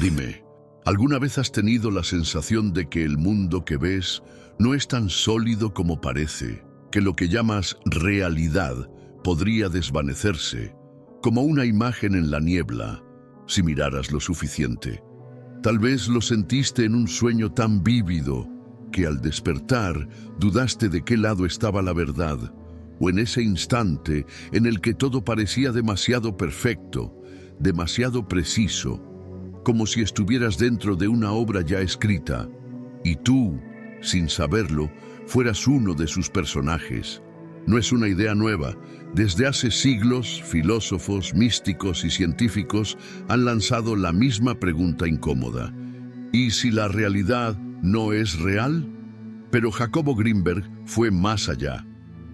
Dime, ¿alguna vez has tenido la sensación de que el mundo que ves no es tan sólido como parece, que lo que llamas realidad podría desvanecerse, como una imagen en la niebla, si miraras lo suficiente? Tal vez lo sentiste en un sueño tan vívido que al despertar dudaste de qué lado estaba la verdad, o en ese instante en el que todo parecía demasiado perfecto, demasiado preciso, como si estuvieras dentro de una obra ya escrita, y tú, sin saberlo, fueras uno de sus personajes. No es una idea nueva. Desde hace siglos, filósofos, místicos y científicos han lanzado la misma pregunta incómoda. ¿Y si la realidad no es real? Pero Jacobo Grinberg fue más allá.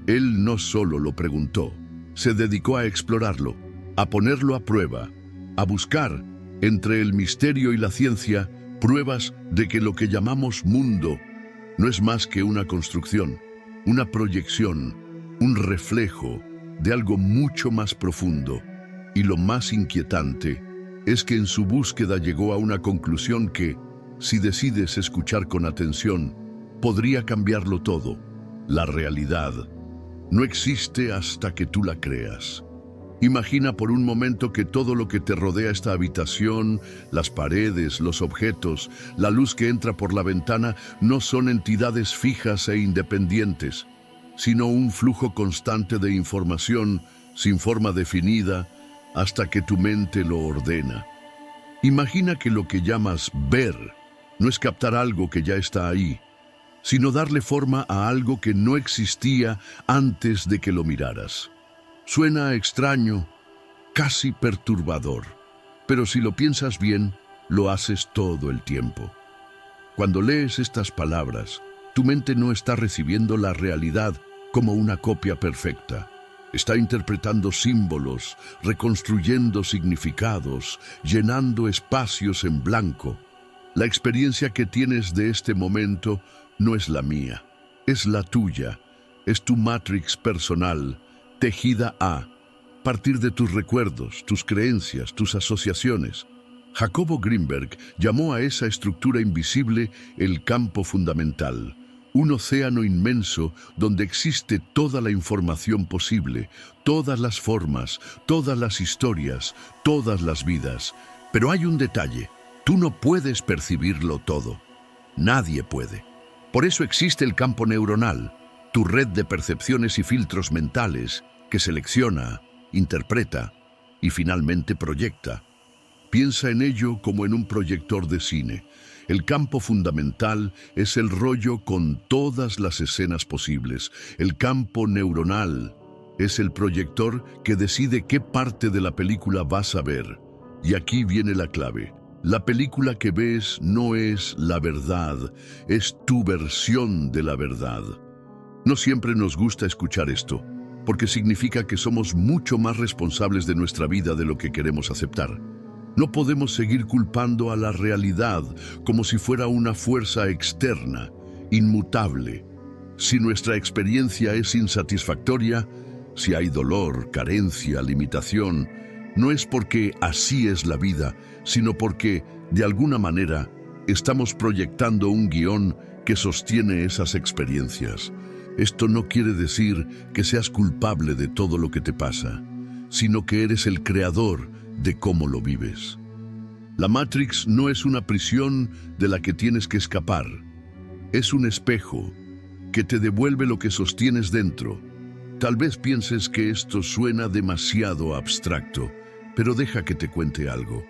Él no solo lo preguntó, se dedicó a explorarlo, a ponerlo a prueba, a buscar, entre el misterio y la ciencia, pruebas de que lo que llamamos mundo no es más que una construcción, una proyección, un reflejo de algo mucho más profundo. Y lo más inquietante es que en su búsqueda llegó a una conclusión que, si decides escuchar con atención, podría cambiarlo todo. La realidad no existe hasta que tú la creas. Imagina por un momento que todo lo que te rodea esta habitación, las paredes, los objetos, la luz que entra por la ventana, no son entidades fijas e independientes, sino un flujo constante de información sin forma definida hasta que tu mente lo ordena. Imagina que lo que llamas ver no es captar algo que ya está ahí, sino darle forma a algo que no existía antes de que lo miraras. Suena extraño, casi perturbador, pero si lo piensas bien, lo haces todo el tiempo. Cuando lees estas palabras, tu mente no está recibiendo la realidad como una copia perfecta. Está interpretando símbolos, reconstruyendo significados, llenando espacios en blanco. La experiencia que tienes de este momento no es la mía, es la tuya, es tu Matrix personal, tejida a partir de tus recuerdos, tus creencias, tus asociaciones. Jacobo Grinberg llamó a esa estructura invisible el campo fundamental, un océano inmenso donde existe toda la información posible, todas las formas, todas las historias, todas las vidas. Pero hay un detalle, tú no puedes percibirlo todo. Nadie puede. Por eso existe el campo neuronal, tu red de percepciones y filtros mentales que selecciona, interpreta y finalmente proyecta. Piensa en ello como en un proyector de cine. El campo fundamental es el rollo con todas las escenas posibles. El campo neuronal es el proyector que decide qué parte de la película vas a ver. Y aquí viene la clave. La película que ves no es la verdad, es tu versión de la verdad. No siempre nos gusta escuchar esto, porque significa que somos mucho más responsables de nuestra vida de lo que queremos aceptar. No podemos seguir culpando a la realidad como si fuera una fuerza externa, inmutable. Si nuestra experiencia es insatisfactoria, si hay dolor, carencia, limitación, no es porque así es la vida, sino porque, de alguna manera, estamos proyectando un guión que sostiene esas experiencias. Esto no quiere decir que seas culpable de todo lo que te pasa, sino que eres el creador de cómo lo vives. La Matrix no es una prisión de la que tienes que escapar. Es un espejo que te devuelve lo que sostienes dentro. Tal vez pienses que esto suena demasiado abstracto, pero deja que te cuente algo.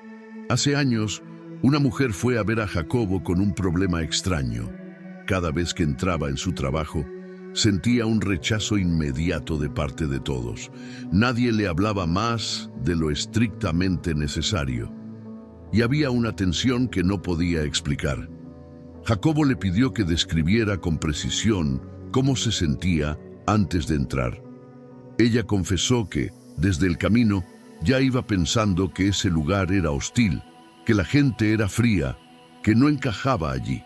Hace años, una mujer fue a ver a Jacobo con un problema extraño. Cada vez que entraba en su trabajo, sentía un rechazo inmediato de parte de todos. Nadie le hablaba más de lo estrictamente necesario. Y había una tensión que no podía explicar. Jacobo le pidió que describiera con precisión cómo se sentía antes de entrar. Ella confesó que, desde el camino, ya iba pensando que ese lugar era hostil, que la gente era fría, que no encajaba allí.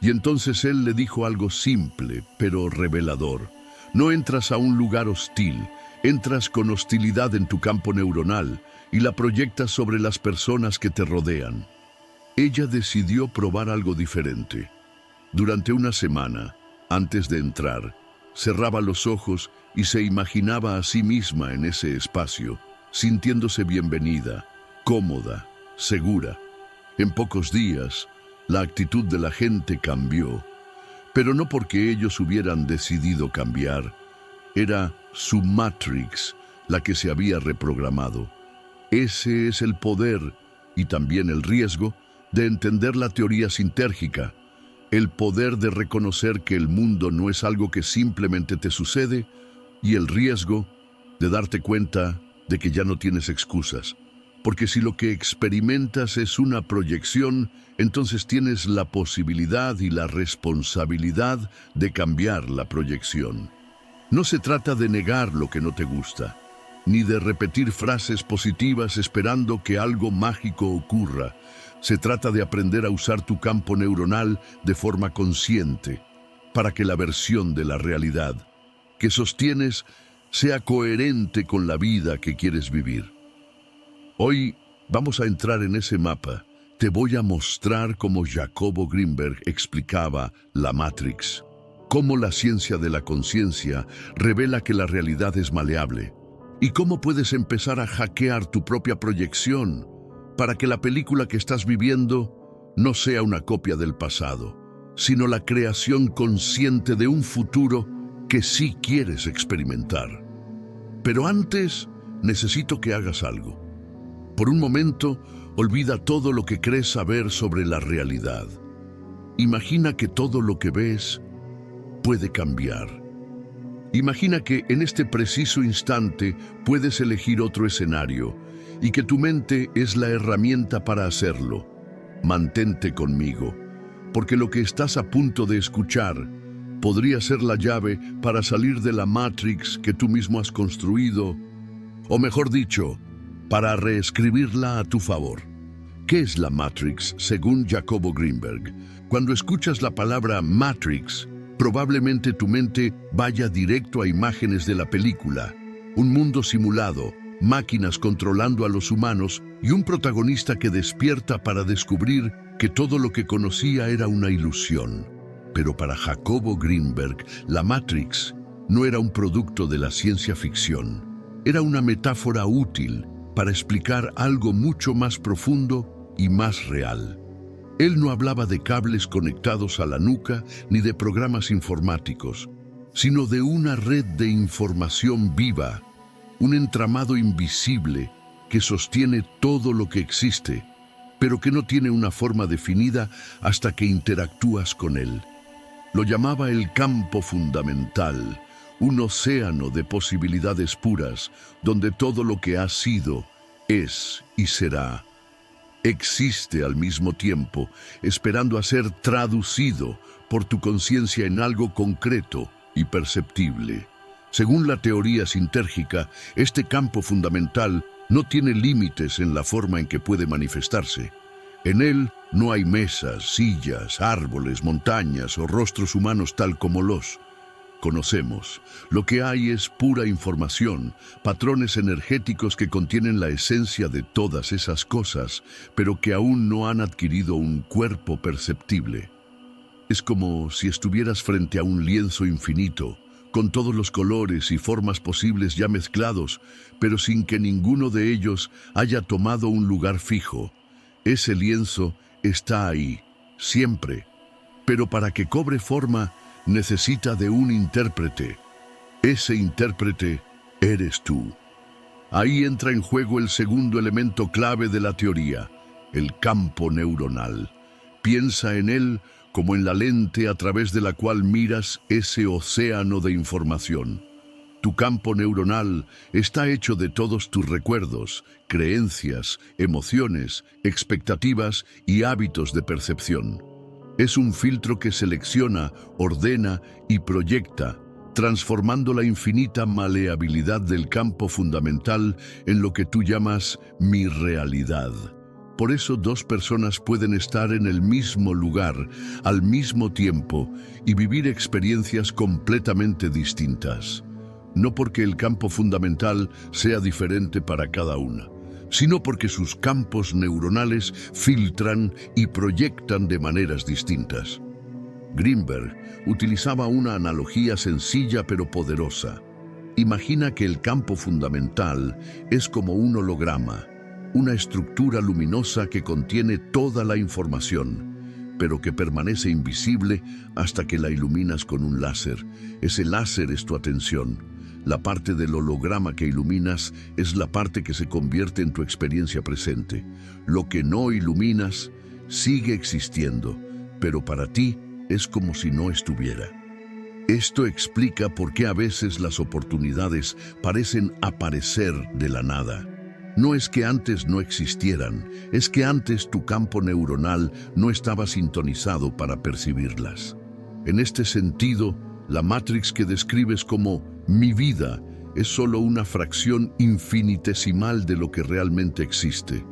Y entonces él le dijo algo simple, pero revelador. No entras a un lugar hostil, entras con hostilidad en tu campo neuronal y la proyectas sobre las personas que te rodean. ella decidió probar algo diferente. Durante una semana, antes de entrar, cerraba los ojos y se imaginaba a sí misma en ese espacio, sintiéndose bienvenida, cómoda, segura. En pocos días, la actitud de la gente cambió, pero no porque ellos hubieran decidido cambiar. Era su Matrix la que se había reprogramado. Ese es el poder y también el riesgo de entender la teoría sintérgica, el poder de reconocer que el mundo no es algo que simplemente te sucede y el riesgo de darte cuenta de que ya no tienes excusas. Porque si lo que experimentas es una proyección, entonces tienes la posibilidad y la responsabilidad de cambiar la proyección. No se trata de negar lo que no te gusta, ni de repetir frases positivas esperando que algo mágico ocurra. Se trata de aprender a usar tu campo neuronal de forma consciente para que la versión de la realidad que sostienes sea coherente con la vida que quieres vivir. Hoy vamos a entrar en ese mapa. Te voy a mostrar cómo Jacobo Greenberg explicaba la Matrix, cómo la ciencia de la conciencia revela que la realidad es maleable y cómo puedes empezar a hackear tu propia proyección para que la película que estás viviendo no sea una copia del pasado, sino la creación consciente de un futuro que sí quieres experimentar. Pero antes, necesito que hagas algo. Por un momento, olvida todo lo que crees saber sobre la realidad. Imagina que todo lo que ves puede cambiar. Imagina que en este preciso instante puedes elegir otro escenario y que tu mente es la herramienta para hacerlo. Mantente conmigo, porque lo que estás a punto de escuchar podría ser la llave para salir de la Matrix que tú mismo has construido, o mejor dicho, para reescribirla a tu favor. ¿Qué es la Matrix según Jacobo Greenberg? Cuando escuchas la palabra Matrix, probablemente tu mente vaya directo a imágenes de la película, un mundo simulado, máquinas controlando a los humanos y un protagonista que despierta para descubrir que todo lo que conocía era una ilusión. Pero para Jacobo Greenberg, la Matrix no era un producto de la ciencia ficción. Era una metáfora útil para explicar algo mucho más profundo y más real. Él no hablaba de cables conectados a la nuca ni de programas informáticos, sino de una red de información viva, un entramado invisible que sostiene todo lo que existe, pero que no tiene una forma definida hasta que interactúas con él. Lo llamaba el campo fundamental, un océano de posibilidades puras, donde todo lo que ha sido, es y será, existe al mismo tiempo, esperando a ser traducido por tu conciencia en algo concreto y perceptible. Según la teoría sintérgica, este campo fundamental no tiene límites en la forma en que puede manifestarse. En él no hay mesas, sillas, árboles, montañas o rostros humanos tal como los conocemos. Lo que hay es pura información, patrones energéticos que contienen la esencia de todas esas cosas, pero que aún no han adquirido un cuerpo perceptible. Es como si estuvieras frente a un lienzo infinito, con todos los colores y formas posibles ya mezclados, pero sin que ninguno de ellos haya tomado un lugar fijo. Ese lienzo está ahí, siempre, pero para que cobre forma, necesita de un intérprete. Ese intérprete eres tú. Ahí entra en juego el segundo elemento clave de la teoría, el campo neuronal. Piensa en él como en la lente a través de la cual miras ese océano de información. Tu campo neuronal está hecho de todos tus recuerdos, creencias, emociones, expectativas y hábitos de percepción. Es un filtro que selecciona, ordena y proyecta, transformando la infinita maleabilidad del campo fundamental en lo que tú llamas mi realidad. Por eso dos personas pueden estar en el mismo lugar, al mismo tiempo, y vivir experiencias completamente distintas. No porque el campo fundamental sea diferente para cada una, sino porque sus campos neuronales filtran y proyectan de maneras distintas. Greenberg utilizaba una analogía sencilla pero poderosa. Imagina que el campo fundamental es como un holograma, una estructura luminosa que contiene toda la información, pero que permanece invisible hasta que la iluminas con un láser. Ese láser es tu atención. La parte del holograma que iluminas es la parte que se convierte en tu experiencia presente. Lo que no iluminas sigue existiendo, pero para ti es como si no estuviera. Esto explica por qué a veces las oportunidades parecen aparecer de la nada. No es que antes no existieran, es que antes tu campo neuronal no estaba sintonizado para percibirlas. En este sentido, la Matrix que describes como mi vida es solo una fracción infinitesimal de lo que realmente existe.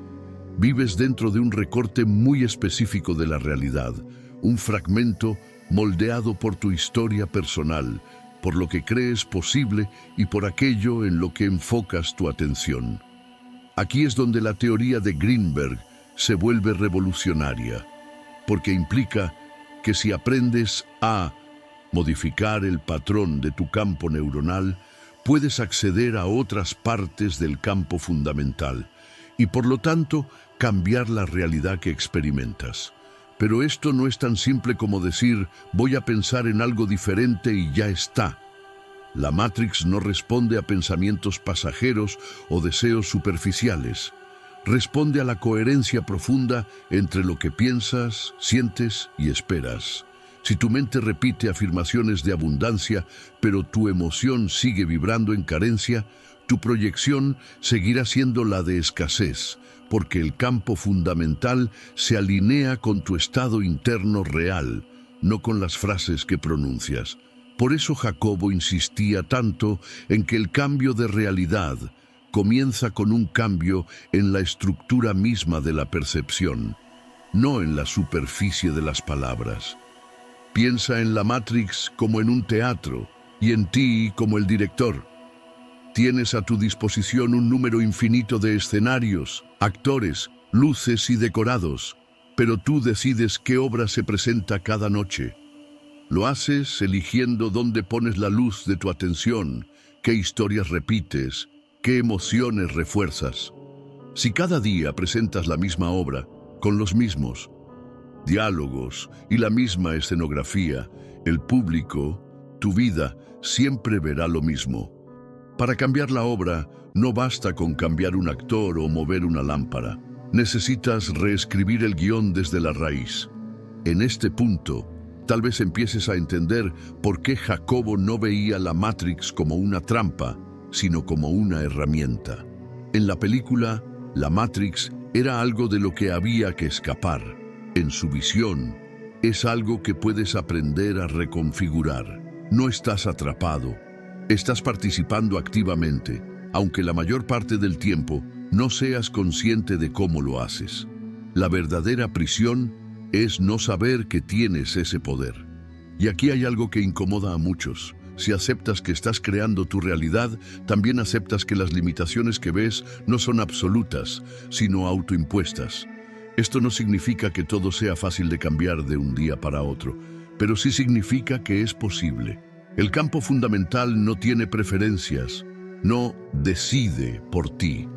Vives dentro de un recorte muy específico de la realidad, un fragmento moldeado por tu historia personal, por lo que crees posible y por aquello en lo que enfocas tu atención. Aquí es donde la teoría de Greenberg se vuelve revolucionaria, porque implica que si aprendes a modificar el patrón de tu campo neuronal, puedes acceder a otras partes del campo fundamental y por lo tanto cambiar la realidad que experimentas. Pero esto no es tan simple como decir voy a pensar en algo diferente y ya está. La Matrix no responde a pensamientos pasajeros o deseos superficiales. Responde a la coherencia profunda entre lo que piensas, sientes y esperas. Si tu mente repite afirmaciones de abundancia, pero tu emoción sigue vibrando en carencia, tu proyección seguirá siendo la de escasez, porque el campo fundamental se alinea con tu estado interno real, no con las frases que pronuncias. Por eso Jacobo insistía tanto en que el cambio de realidad comienza con un cambio en la estructura misma de la percepción, no en la superficie de las palabras. Piensa en la Matrix como en un teatro y en ti como el director. Tienes a tu disposición un número infinito de escenarios, actores, luces y decorados, pero tú decides qué obra se presenta cada noche. Lo haces eligiendo dónde pones la luz de tu atención, qué historias repites, qué emociones refuerzas. Si cada día presentas la misma obra, con los mismos diálogos y la misma escenografía, el público, tu vida, siempre verá lo mismo. Para cambiar la obra, no basta con cambiar un actor o mover una lámpara. Necesitas reescribir el guión desde la raíz. En este punto, tal vez empieces a entender por qué Jacobo no veía la Matrix como una trampa, sino como una herramienta. En la película, la Matrix era algo de lo que había que escapar. En su visión, es algo que puedes aprender a reconfigurar. No estás atrapado, estás participando activamente, aunque la mayor parte del tiempo no seas consciente de cómo lo haces. La verdadera prisión es no saber que tienes ese poder. Y aquí hay algo que incomoda a muchos. Si aceptas que estás creando tu realidad, también aceptas que las limitaciones que ves no son absolutas, sino autoimpuestas. Esto no significa que todo sea fácil de cambiar de un día para otro, pero sí significa que es posible. El campo fundamental no tiene preferencias, no decide por ti.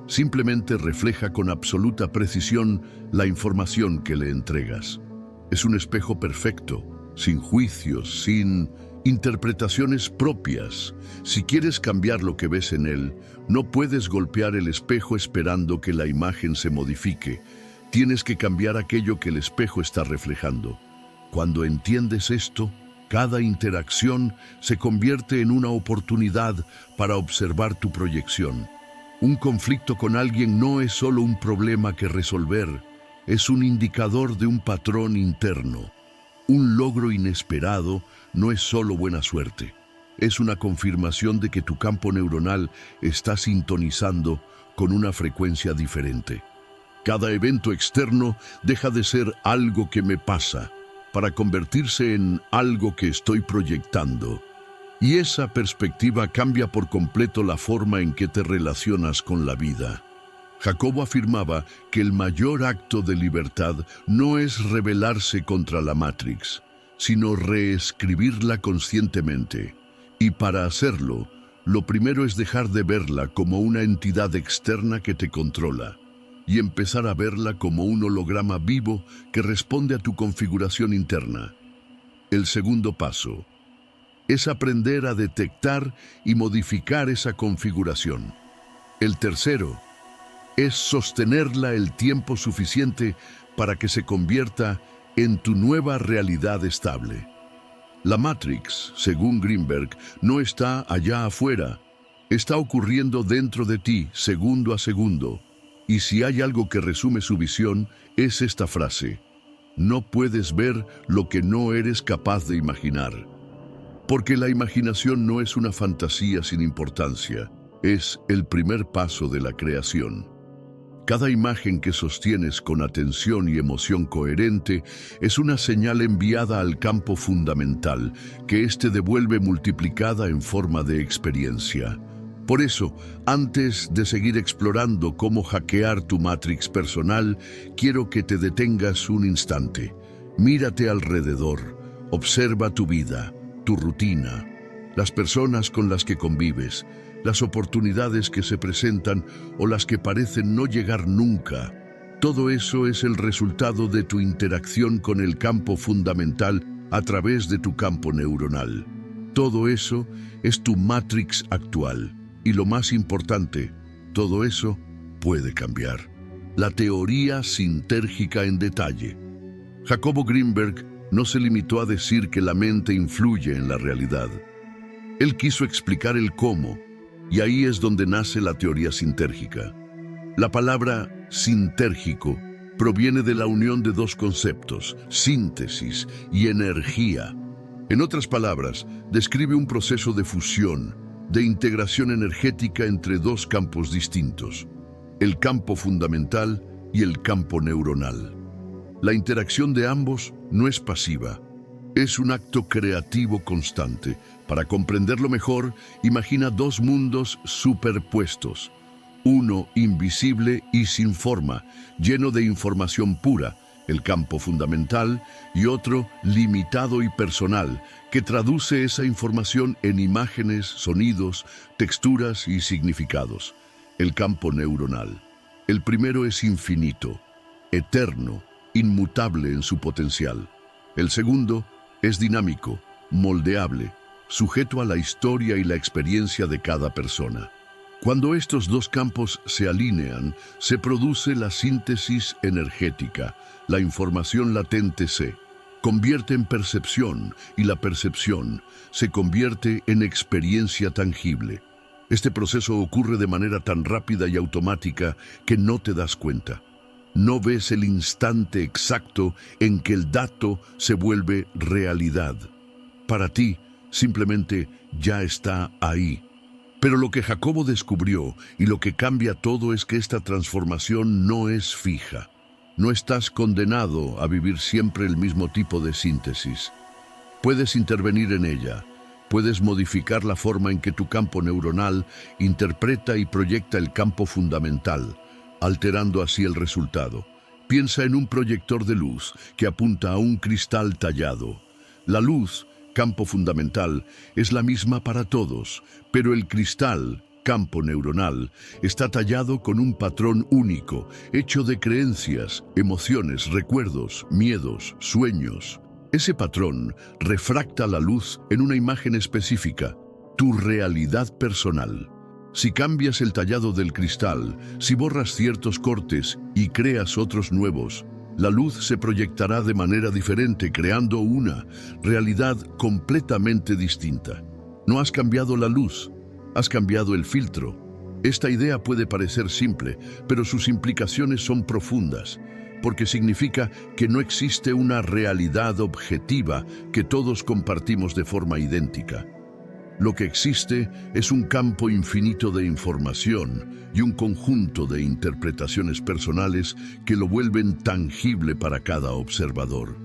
Simplemente refleja con absoluta precisión la información que le entregas. Es un espejo perfecto, sin juicios, sin interpretaciones propias. Si quieres cambiar lo que ves en él, no puedes golpear el espejo esperando que la imagen se modifique. Tienes que cambiar aquello que el espejo está reflejando. Cuando entiendes esto, cada interacción se convierte en una oportunidad para observar tu proyección. Un conflicto con alguien no es solo un problema que resolver, es un indicador de un patrón interno. Un logro inesperado no es solo buena suerte, es una confirmación de que tu campo neuronal está sintonizando con una frecuencia diferente. Cada evento externo deja de ser algo que me pasa para convertirse en algo que estoy proyectando. Y esa perspectiva cambia por completo la forma en que te relacionas con la vida. Jacobo afirmaba que el mayor acto de libertad no es rebelarse contra la Matrix, sino reescribirla conscientemente. Y para hacerlo, lo primero es dejar de verla como una entidad externa que te controla y empezar a verla como un holograma vivo que responde a tu configuración interna. El segundo paso es aprender a detectar y modificar esa configuración. El tercero es sostenerla el tiempo suficiente para que se convierta en tu nueva realidad estable. La Matrix, según Greenberg, no está allá afuera, está ocurriendo dentro de ti, segundo a segundo. Y si hay algo que resume su visión, es esta frase: no puedes ver lo que no eres capaz de imaginar. Porque la imaginación no es una fantasía sin importancia, es el primer paso de la creación. Cada imagen que sostienes con atención y emoción coherente es una señal enviada al campo fundamental, que éste devuelve multiplicada en forma de experiencia. Por eso, antes de seguir explorando cómo hackear tu Matrix personal, quiero que te detengas un instante. Mírate alrededor, observa tu vida, tu rutina, las personas con las que convives, las oportunidades que se presentan o las que parecen no llegar nunca. Todo eso es el resultado de tu interacción con el campo fundamental a través de tu campo neuronal. Todo eso es tu Matrix actual. Y lo más importante, todo eso puede cambiar. La teoría sintérgica en detalle. Jacobo Greenberg no se limitó a decir que la mente influye en la realidad. Él quiso explicar el cómo, y ahí es donde nace la teoría sintérgica. La palabra sintérgico proviene de la unión de dos conceptos, síntesis y energía. En otras palabras, describe un proceso de fusión, de integración energética entre dos campos distintos, el campo fundamental y el campo neuronal. La interacción de ambos no es pasiva, es un acto creativo constante. Para comprenderlo mejor, imagina dos mundos superpuestos, uno invisible y sin forma, lleno de información pura, el campo fundamental, y otro limitado y personal, que traduce esa información en imágenes, sonidos, texturas y significados, el campo neuronal. El primero es infinito, eterno, inmutable en su potencial. El segundo es dinámico, moldeable, sujeto a la historia y la experiencia de cada persona. Cuando estos dos campos se alinean, se produce la síntesis energética. La información latente se convierte en percepción y la percepción se convierte en experiencia tangible. Este proceso ocurre de manera tan rápida y automática que no te das cuenta. No ves el instante exacto en que el dato se vuelve realidad. Para ti, simplemente ya está ahí. Pero lo que Jacobo descubrió y lo que cambia todo es que esta transformación no es fija. No estás condenado a vivir siempre el mismo tipo de síntesis. Puedes intervenir en ella. Puedes modificar la forma en que tu campo neuronal interpreta y proyecta el campo fundamental, alterando así el resultado. Piensa en un proyector de luz que apunta a un cristal tallado. La luz, campo fundamental, es la misma para todos, pero el cristal, campo neuronal, está tallado con un patrón único, hecho de creencias, emociones, recuerdos, miedos, sueños. Ese patrón refracta la luz en una imagen específica, tu realidad personal. Si cambias el tallado del cristal, si borras ciertos cortes y creas otros nuevos, la luz se proyectará de manera diferente, creando una realidad completamente distinta. No has cambiado la luz, has cambiado el filtro. Esta idea puede parecer simple, pero sus implicaciones son profundas, porque significa que no existe una realidad objetiva que todos compartimos de forma idéntica. Lo que existe es un campo infinito de información y un conjunto de interpretaciones personales que lo vuelven tangible para cada observador.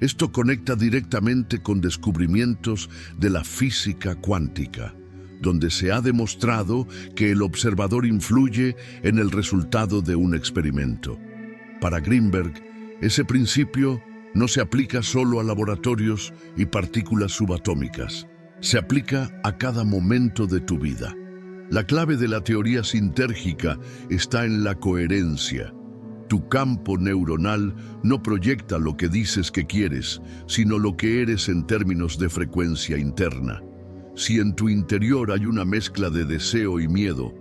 Esto conecta directamente con descubrimientos de la física cuántica. donde se ha demostrado que el observador influye en el resultado de un experimento. Para Greenberg, ese principio no se aplica solo a laboratorios y partículas subatómicas, se aplica a cada momento de tu vida. La clave de la teoría sintérgica está en la coherencia. Tu campo neuronal no proyecta lo que dices que quieres, sino lo que eres en términos de frecuencia interna. Si en tu interior hay una mezcla de deseo y miedo,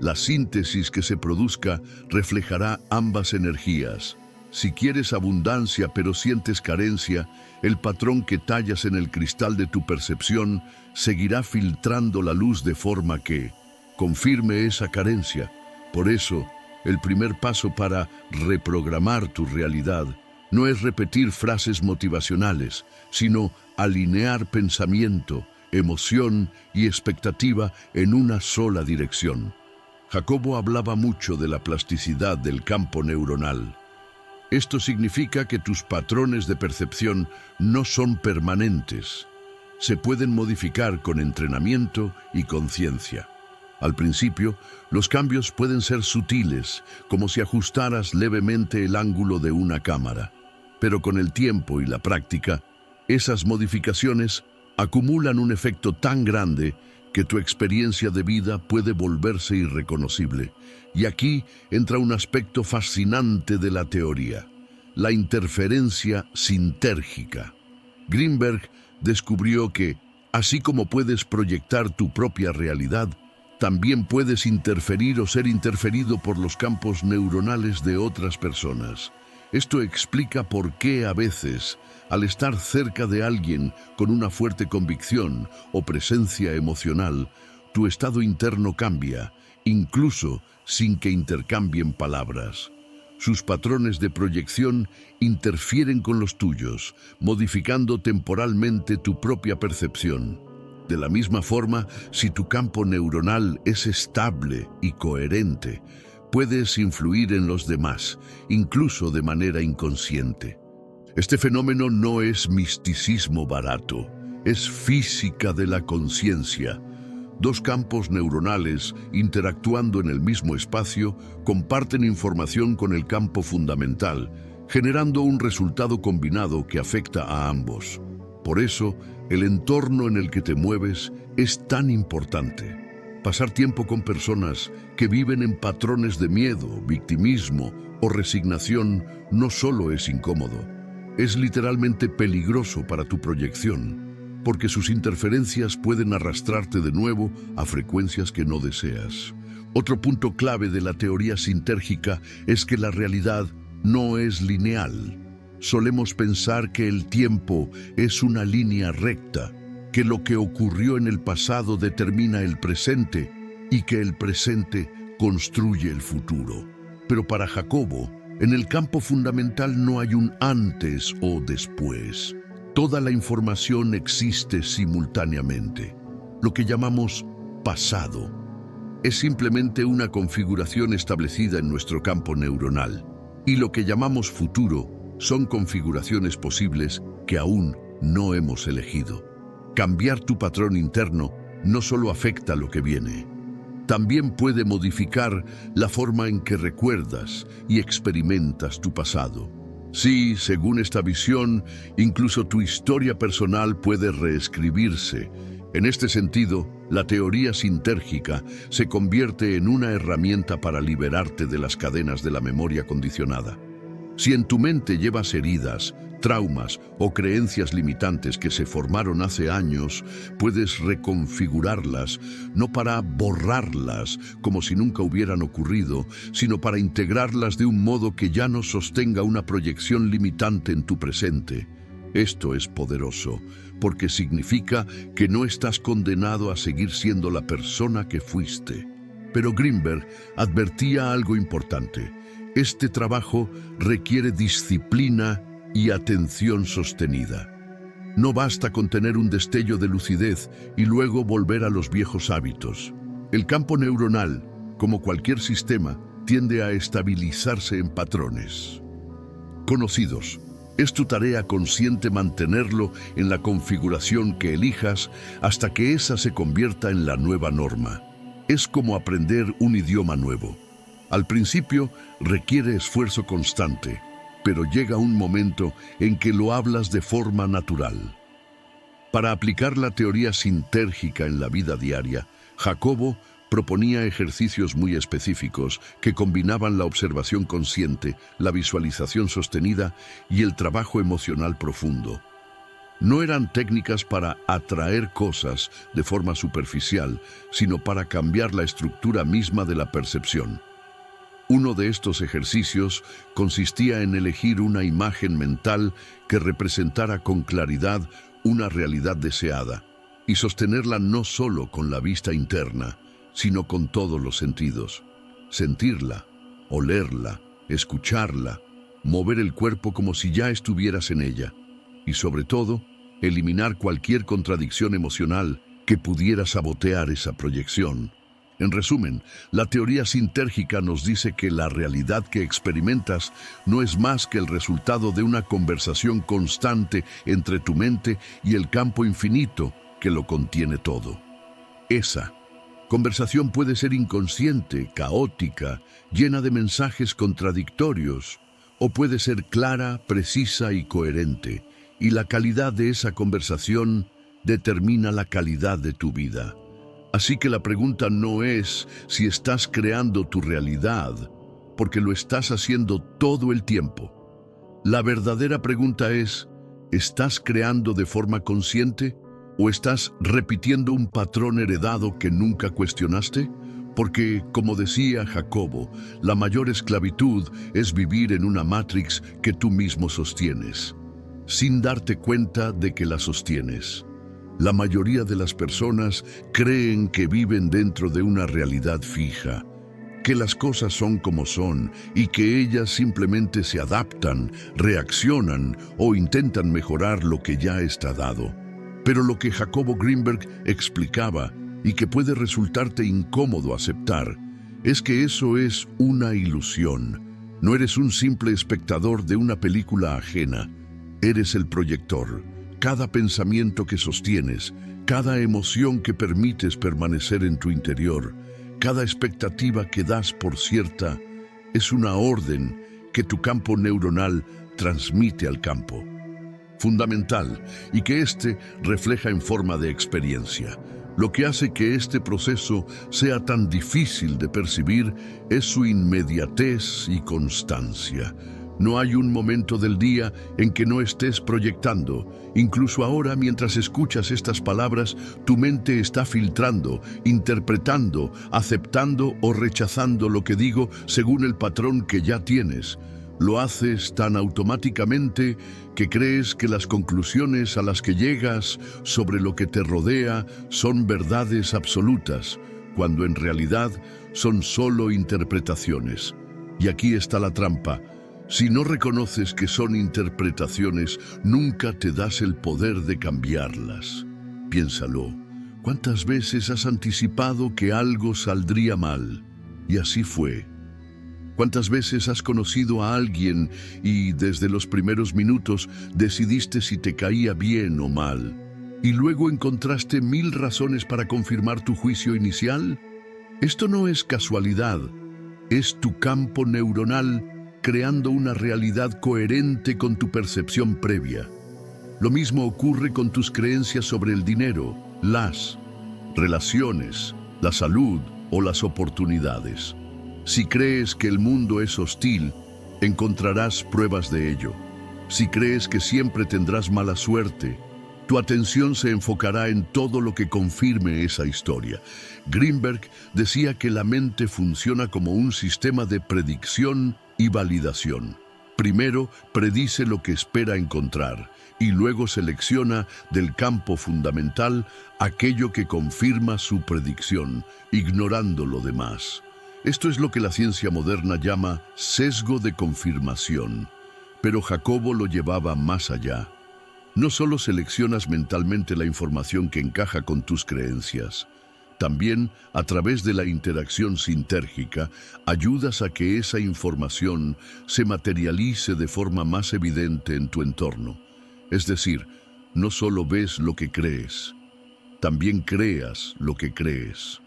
la síntesis que se produzca reflejará ambas energías. Si quieres abundancia pero sientes carencia, el patrón que tallas en el cristal de tu percepción seguirá filtrando la luz de forma que confirme esa carencia. Por eso, el primer paso para reprogramar tu realidad no es repetir frases motivacionales, sino alinear pensamiento, emoción y expectativa en una sola dirección. Jacobo hablaba mucho de la plasticidad del campo neuronal. Esto significa que tus patrones de percepción no son permanentes. Se pueden modificar con entrenamiento y conciencia. Al principio, los cambios pueden ser sutiles, como si ajustaras levemente el ángulo de una cámara. Pero con el tiempo y la práctica, esas modificaciones acumulan un efecto tan grande que tu experiencia de vida puede volverse irreconocible. Y aquí entra un aspecto fascinante de la teoría: la interferencia sintérgica. Greenberg descubrió que, así como puedes proyectar tu propia realidad, también puedes interferir o ser interferido por los campos neuronales de otras personas. Esto explica por qué a veces, al estar cerca de alguien con una fuerte convicción o presencia emocional, tu estado interno cambia, incluso sin que intercambien palabras. Sus patrones de proyección interfieren con los tuyos, modificando temporalmente tu propia percepción. De la misma forma, si tu campo neuronal es estable y coherente, puedes influir en los demás, incluso de manera inconsciente. Este fenómeno no es misticismo barato, es física de la conciencia. Dos campos neuronales interactuando en el mismo espacio comparten información con el campo fundamental, generando un resultado combinado que afecta a ambos. Por eso, el entorno en el que te mueves es tan importante. Pasar tiempo con personas que viven en patrones de miedo, victimismo o resignación no solo es incómodo, es literalmente peligroso para tu proyección, porque sus interferencias pueden arrastrarte de nuevo a frecuencias que no deseas. Otro punto clave de la teoría sintérgica es que la realidad no es lineal. Solemos pensar que el tiempo es una línea recta, que lo que ocurrió en el pasado determina el presente y que el presente construye el futuro. Pero para Jacobo, en el campo fundamental no hay un antes o después. Toda la información existe simultáneamente. Lo que llamamos pasado es simplemente una configuración establecida en nuestro campo neuronal. Y lo que llamamos futuro son configuraciones posibles que aún no hemos elegido. Cambiar tu patrón interno no solo afecta lo que viene, también puede modificar la forma en que recuerdas y experimentas tu pasado. Sí, según esta visión, incluso tu historia personal puede reescribirse. En este sentido, la teoría sintérgica se convierte en una herramienta para liberarte de las cadenas de la memoria condicionada. Si en tu mente llevas heridas, traumas o creencias limitantes que se formaron hace años, puedes reconfigurarlas, no para borrarlas como si nunca hubieran ocurrido, sino para integrarlas de un modo que ya no sostenga una proyección limitante en tu presente. Esto es poderoso, porque significa que no estás condenado a seguir siendo la persona que fuiste. Pero Greenberg advertía algo importante. Este trabajo requiere disciplina y atención sostenida. No basta con tener un destello de lucidez y luego volver a los viejos hábitos. El campo neuronal, como cualquier sistema, tiende a estabilizarse en patrones conocidos. Es tu tarea consciente mantenerlo en la configuración que elijas hasta que esa se convierta en la nueva norma. Es como aprender un idioma nuevo. Al principio requiere esfuerzo constante, pero llega un momento en que lo hablas de forma natural. Para aplicar la teoría sintérgica en la vida diaria, Jacobo proponía ejercicios muy específicos que combinaban la observación consciente, la visualización sostenida y el trabajo emocional profundo. No eran técnicas para atraer cosas de forma superficial, sino para cambiar la estructura misma de la percepción. Uno de estos ejercicios consistía en elegir una imagen mental que representara con claridad una realidad deseada y sostenerla no solo con la vista interna, sino con todos los sentidos. Sentirla, olerla, escucharla, mover el cuerpo como si ya estuvieras en ella y, sobre todo, eliminar cualquier contradicción emocional que pudiera sabotear esa proyección. En resumen, la teoría sintérgica nos dice que la realidad que experimentas no es más que el resultado de una conversación constante entre tu mente y el campo infinito que lo contiene todo. Esa conversación puede ser inconsciente, caótica, llena de mensajes contradictorios, o puede ser clara, precisa y coherente, y la calidad de esa conversación determina la calidad de tu vida. Así que la pregunta no es si estás creando tu realidad, porque lo estás haciendo todo el tiempo. La verdadera pregunta es, ¿estás creando de forma consciente? ¿O estás repitiendo un patrón heredado que nunca cuestionaste? Porque, como decía Jacobo, la mayor esclavitud es vivir en una matrix que tú mismo sostienes, sin darte cuenta de que la sostienes. La mayoría de las personas creen que viven dentro de una realidad fija, que las cosas son como son y que ellas simplemente se adaptan, reaccionan o intentan mejorar lo que ya está dado. Pero lo que Jacobo Greenberg explicaba, y que puede resultarte incómodo aceptar, es que eso es una ilusión. No eres un simple espectador de una película ajena, eres el proyector. Cada pensamiento que sostienes, cada emoción que permites permanecer en tu interior, cada expectativa que das por cierta, es una orden que tu campo neuronal transmite al campo. Fundamental, y que éste refleja en forma de experiencia. Lo que hace que este proceso sea tan difícil de percibir es su inmediatez y constancia. No hay un momento del día en que no estés proyectando. Incluso ahora, mientras escuchas estas palabras, tu mente está filtrando, interpretando, aceptando o rechazando lo que digo según el patrón que ya tienes. Lo haces tan automáticamente que crees que las conclusiones a las que llegas sobre lo que te rodea son verdades absolutas, cuando en realidad son solo interpretaciones. Y aquí está la trampa. Si no reconoces que son interpretaciones, nunca te das el poder de cambiarlas. Piénsalo. ¿Cuántas veces has anticipado que algo saldría mal? Y así fue. ¿Cuántas veces has conocido a alguien y desde los primeros minutos decidiste si te caía bien o mal? ¿Y luego encontraste 1000 razones para confirmar tu juicio inicial? Esto no es casualidad, es tu campo neuronal creando una realidad coherente con tu percepción previa. Lo mismo ocurre con tus creencias sobre el dinero, las relaciones, la salud o las oportunidades. Si crees que el mundo es hostil, encontrarás pruebas de ello. Si crees que siempre tendrás mala suerte, tu atención se enfocará en todo lo que confirme esa historia. Greenberg decía que la mente funciona como un sistema de predicción y validación. Primero predice lo que espera encontrar y luego selecciona del campo fundamental aquello que confirma su predicción, ignorando lo demás. Esto es lo que la ciencia moderna llama sesgo de confirmación, pero Jacobo lo llevaba más allá. No solo seleccionas mentalmente la información que encaja con tus creencias, También, a través de la interacción sintérgica, ayudas a que esa información se materialice de forma más evidente en tu entorno. Es decir, no solo ves lo que crees, también creas lo que crees.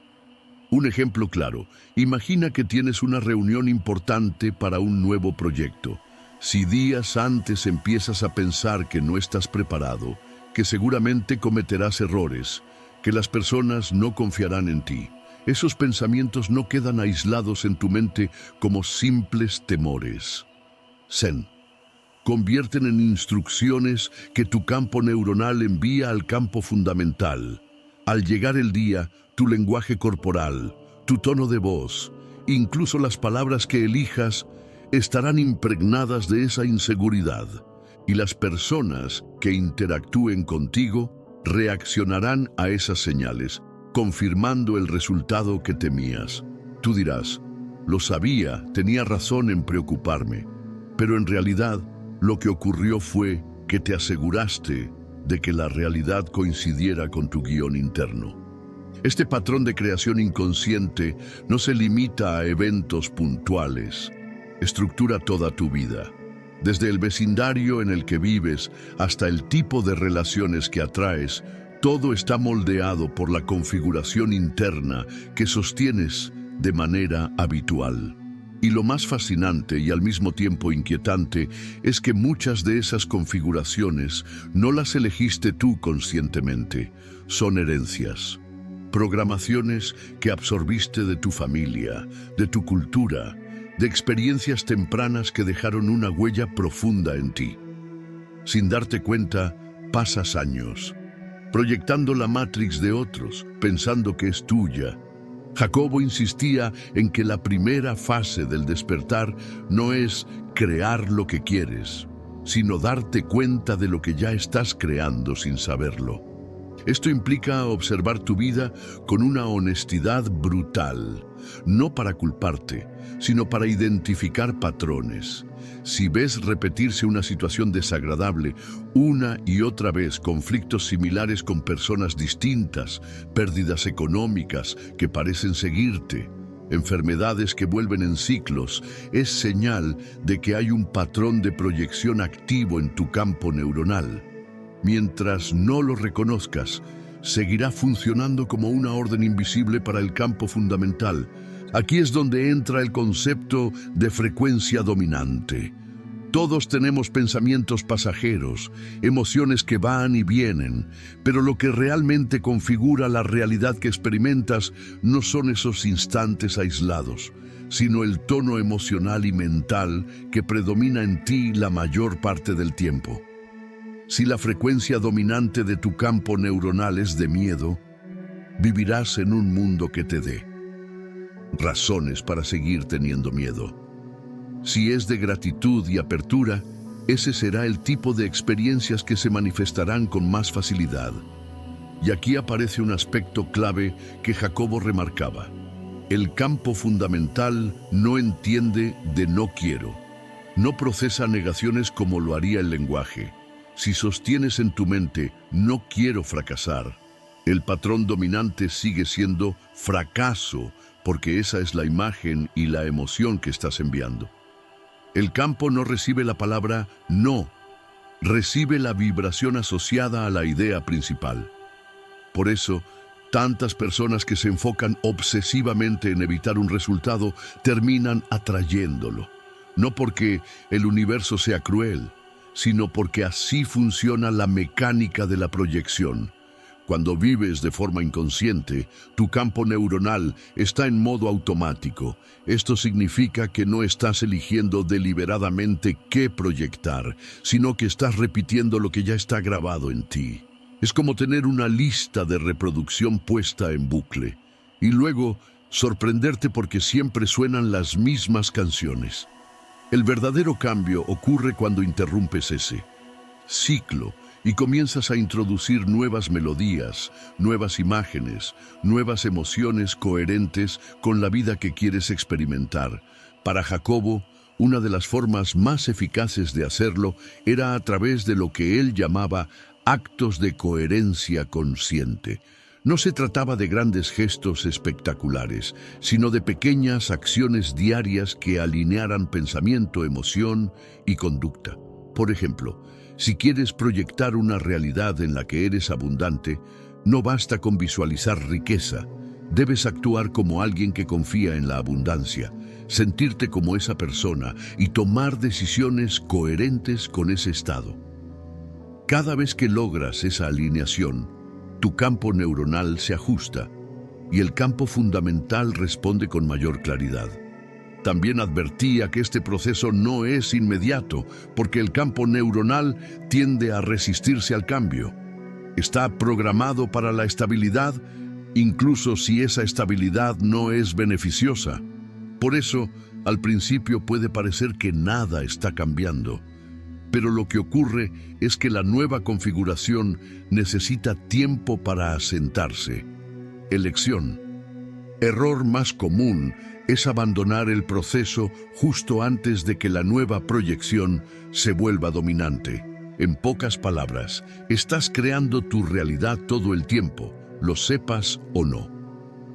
Un ejemplo claro, imagina que tienes una reunión importante para un nuevo proyecto. Si días antes empiezas a pensar que no estás preparado, que seguramente cometerás errores, que las personas no confiarán en ti, esos pensamientos no quedan aislados en tu mente como simples temores. Se convierten en instrucciones que tu campo neuronal envía al campo fundamental. Al llegar el día, tu lenguaje corporal, tu tono de voz, incluso las palabras que elijas, estarán impregnadas de esa inseguridad, y las personas que interactúen contigo reaccionarán a esas señales, confirmando el resultado que temías. Tú dirás, lo sabía, tenía razón en preocuparme, pero en realidad lo que ocurrió fue que te aseguraste de que la realidad coincidiera con tu guión interno. Este patrón de creación inconsciente no se limita a eventos puntuales, estructura toda tu vida. Desde el vecindario en el que vives hasta el tipo de relaciones que atraes, todo está moldeado por la configuración interna que sostienes de manera habitual. Y lo más fascinante y al mismo tiempo inquietante es que muchas de esas configuraciones no las elegiste tú conscientemente, son herencias. Programaciones que absorbiste de tu familia, de tu cultura, de experiencias tempranas que dejaron una huella profunda en ti. Sin darte cuenta, pasas años, proyectando la Matrix de otros, pensando que es tuya. Jacobo insistía en que la primera fase del despertar no es crear lo que quieres, sino darte cuenta de lo que ya estás creando sin saberlo. Esto implica observar tu vida con una honestidad brutal, no para culparte, sino para identificar patrones. Si ves repetirse una situación desagradable una y otra vez, conflictos similares con personas distintas, pérdidas económicas que parecen seguirte, enfermedades que vuelven en ciclos, es señal de que hay un patrón de proyección activo en tu campo neuronal. Mientras no lo reconozcas, seguirá funcionando como una orden invisible para el campo fundamental. Aquí es donde entra el concepto de frecuencia dominante. Todos tenemos pensamientos pasajeros, emociones que van y vienen, pero lo que realmente configura la realidad que experimentas no son esos instantes aislados, sino el tono emocional y mental que predomina en ti la mayor parte del tiempo. Si la frecuencia dominante de tu campo neuronal es de miedo, vivirás en un mundo que te dé razones para seguir teniendo miedo. Si es de gratitud y apertura, ese será el tipo de experiencias que se manifestarán con más facilidad. Y aquí aparece un aspecto clave que Jacobo remarcaba. El campo fundamental no entiende de no quiero. No procesa negaciones como lo haría el lenguaje. Si sostienes en tu mente no quiero fracasar, el patrón dominante sigue siendo fracaso, porque esa es la imagen y la emoción que estás enviando. El campo no recibe la palabra no, recibe la vibración asociada a la idea principal. Por eso, tantas personas que se enfocan obsesivamente en evitar un resultado terminan atrayéndolo. No porque el universo sea cruel, sino porque así funciona la mecánica de la proyección. Cuando vives de forma inconsciente, tu campo neuronal está en modo automático. Esto significa que no estás eligiendo deliberadamente qué proyectar, sino que estás repitiendo lo que ya está grabado en ti. Es como tener una lista de reproducción puesta en bucle, y luego sorprenderte porque siempre suenan las mismas canciones. El verdadero cambio ocurre cuando interrumpes ese ciclo y comienzas a introducir nuevas melodías, nuevas imágenes, nuevas emociones coherentes con la vida que quieres experimentar. Para Jacobo, una de las formas más eficaces de hacerlo era a través de lo que él llamaba actos de coherencia consciente. No se trataba de grandes gestos espectaculares, sino de pequeñas acciones diarias que alinearan pensamiento, emoción y conducta. Por ejemplo, si quieres proyectar una realidad en la que eres abundante, no basta con visualizar riqueza. Debes actuar como alguien que confía en la abundancia, sentirte como esa persona y tomar decisiones coherentes con ese estado. Cada vez que logras esa alineación, tu campo neuronal se ajusta y el campo fundamental responde con mayor claridad. También advertía que este proceso no es inmediato, porque el campo neuronal tiende a resistirse al cambio. Está programado para la estabilidad, incluso si esa estabilidad no es beneficiosa. Por eso, al principio puede parecer que nada está cambiando. Pero lo que ocurre es que la nueva configuración necesita tiempo para asentarse. Elección. Error más común es abandonar el proceso justo antes de que la nueva proyección se vuelva dominante. En pocas palabras, estás creando tu realidad todo el tiempo, lo sepas o no.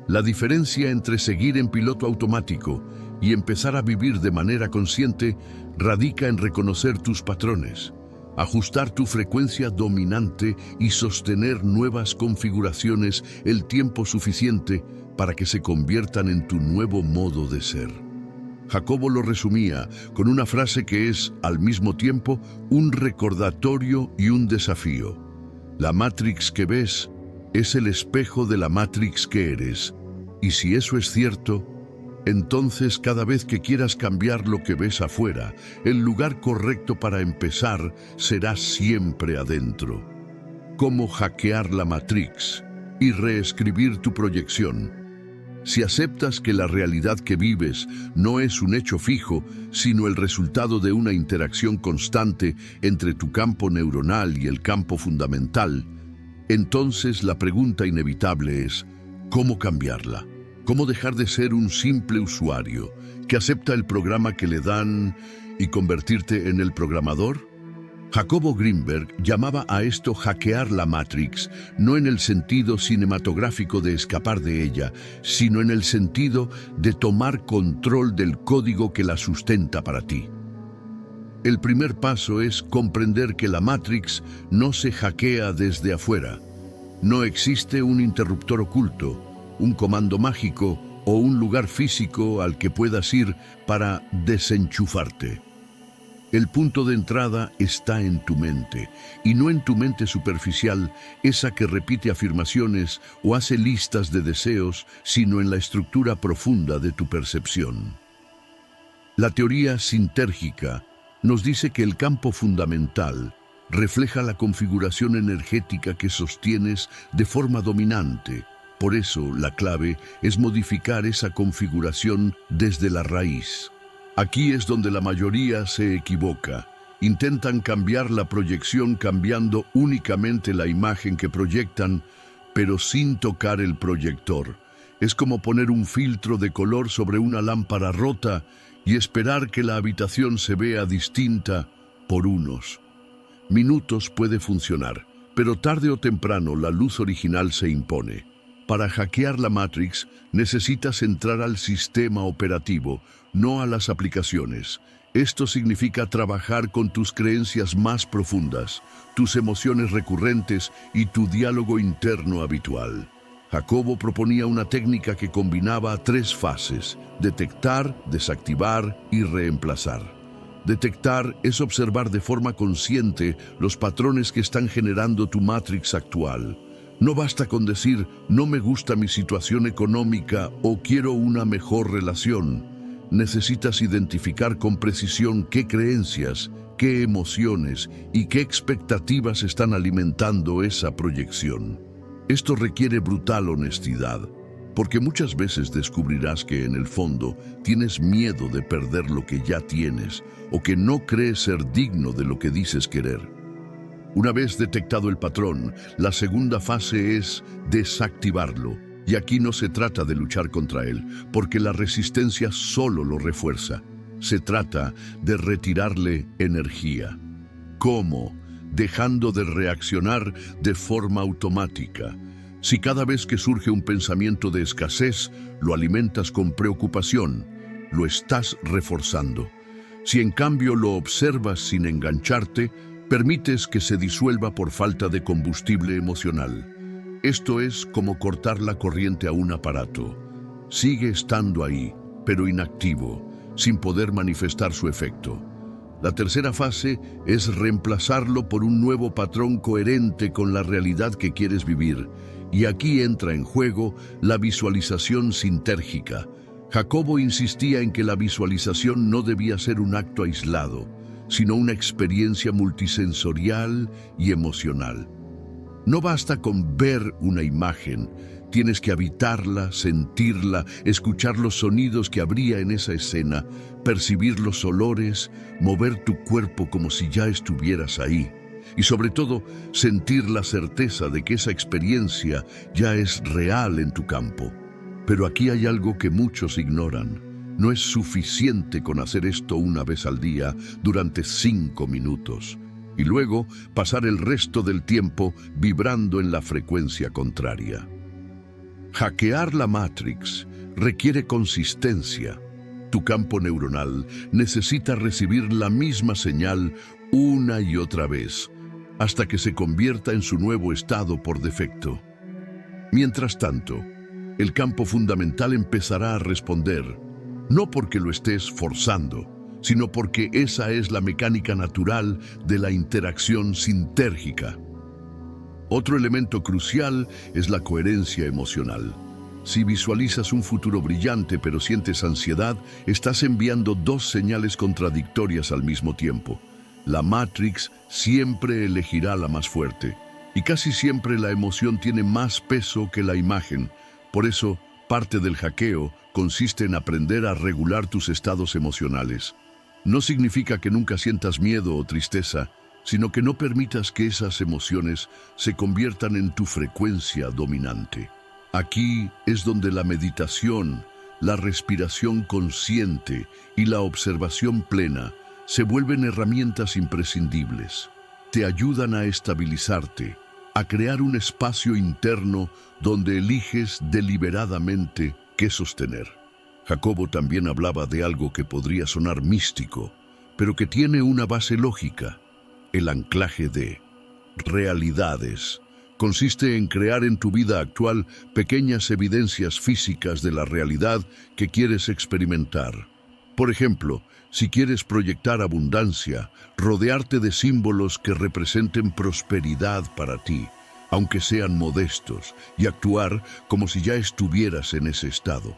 La diferencia entre seguir en piloto automático y empezar a vivir de manera consciente radica en reconocer tus patrones, ajustar tu frecuencia dominante y sostener nuevas configuraciones el tiempo suficiente para que se conviertan en tu nuevo modo de ser. Jacobo lo resumía con una frase que es, al mismo tiempo, un recordatorio y un desafío. La Matrix que ves es el espejo de la Matrix que eres. Y si eso es cierto, entonces cada vez que quieras cambiar lo que ves afuera, el lugar correcto para empezar será siempre adentro. ¿Cómo hackear la Matrix y reescribir tu proyección? Si aceptas que la realidad que vives no es un hecho fijo, sino el resultado de una interacción constante entre tu campo neuronal y el campo fundamental, entonces la pregunta inevitable es, ¿cómo cambiarla? ¿Cómo dejar de ser un simple usuario que acepta el programa que le dan y convertirte en el programador? Jacobo Greenberg llamaba a esto hackear la Matrix, no en el sentido cinematográfico de escapar de ella, sino en el sentido de tomar control del código que la sustenta para ti. El primer paso es comprender que la Matrix no se hackea desde afuera. No existe un interruptor oculto, un comando mágico o un lugar físico al que puedas ir para desenchufarte. El punto de entrada está en tu mente, y no en tu mente superficial, esa que repite afirmaciones o hace listas de deseos, sino en la estructura profunda de tu percepción. La teoría sintérgica nos dice que el campo fundamental refleja la configuración energética que sostienes de forma dominante. Por eso, la clave es modificar esa configuración desde la raíz. Aquí es donde la mayoría se equivoca. Intentan cambiar la proyección cambiando únicamente la imagen que proyectan, pero sin tocar el proyector. Es como poner un filtro de color sobre una lámpara rota y esperar que la habitación se vea distinta por unos minutos puede funcionar, pero tarde o temprano la luz original se impone. Para hackear la Matrix necesitas entrar al sistema operativo, no a las aplicaciones. Esto significa trabajar con tus creencias más profundas, tus emociones recurrentes y tu diálogo interno habitual. Jacobo proponía una técnica que combinaba 3 fases: detectar, desactivar y reemplazar. Detectar es observar de forma consciente los patrones que están generando tu Matrix actual. No basta con decir, no me gusta mi situación económica o quiero una mejor relación. Necesitas identificar con precisión qué creencias, qué emociones y qué expectativas están alimentando esa proyección. Esto requiere brutal honestidad, porque muchas veces descubrirás que en el fondo tienes miedo de perder lo que ya tienes o que no crees ser digno de lo que dices querer. Una vez detectado el patrón, la segunda fase es desactivarlo. Y aquí no se trata de luchar contra él, porque la resistencia solo lo refuerza. Se trata de retirarle energía. ¿Cómo? Dejando de reaccionar de forma automática. Si cada vez que surge un pensamiento de escasez lo alimentas con preocupación, lo estás reforzando. Si en cambio lo observas sin engancharte, permites que se disuelva por falta de combustible emocional. Esto es como cortar la corriente a un aparato. Sigue estando ahí, pero inactivo, sin poder manifestar su efecto. La tercera fase es reemplazarlo por un nuevo patrón coherente con la realidad que quieres vivir. Y aquí entra en juego la visualización sintérgica. Jacobo insistía en que la visualización no debía ser un acto aislado, sino una experiencia multisensorial y emocional. No basta con ver una imagen, tienes que habitarla, sentirla, escuchar los sonidos que habría en esa escena, percibir los olores, mover tu cuerpo como si ya estuvieras ahí. Y sobre todo, sentir la certeza de que esa experiencia ya es real en tu campo. Pero aquí hay algo que muchos ignoran. No es suficiente con hacer esto una vez al día durante 5 minutos. Y luego pasar el resto del tiempo vibrando en la frecuencia contraria. Hackear la Matrix requiere consistencia. Tu campo neuronal necesita recibir la misma señal una y otra vez, hasta que se convierta en su nuevo estado por defecto. Mientras tanto, el campo fundamental empezará a responder, no porque lo estés forzando, sino porque esa es la mecánica natural de la interacción sintérgica. Otro elemento crucial es la coherencia emocional. Si visualizas un futuro brillante pero sientes ansiedad, estás enviando 2 señales contradictorias al mismo tiempo. La Matrix siempre elegirá la más fuerte, y casi siempre la emoción tiene más peso que la imagen. Por eso, parte del hackeo consiste en aprender a regular tus estados emocionales. No significa que nunca sientas miedo o tristeza, sino que no permitas que esas emociones se conviertan en tu frecuencia dominante. Aquí es donde la meditación, la respiración consciente y la observación plena se vuelven herramientas imprescindibles. Te ayudan a estabilizarte, a crear un espacio interno donde eliges deliberadamente qué sostener. Jacobo también hablaba de algo que podría sonar místico, pero que tiene una base lógica: el anclaje de realidades. Consiste en crear en tu vida actual pequeñas evidencias físicas de la realidad que quieres experimentar. Por ejemplo, si quieres proyectar abundancia, rodearte de símbolos que representen prosperidad para ti, aunque sean modestos, y actuar como si ya estuvieras en ese estado.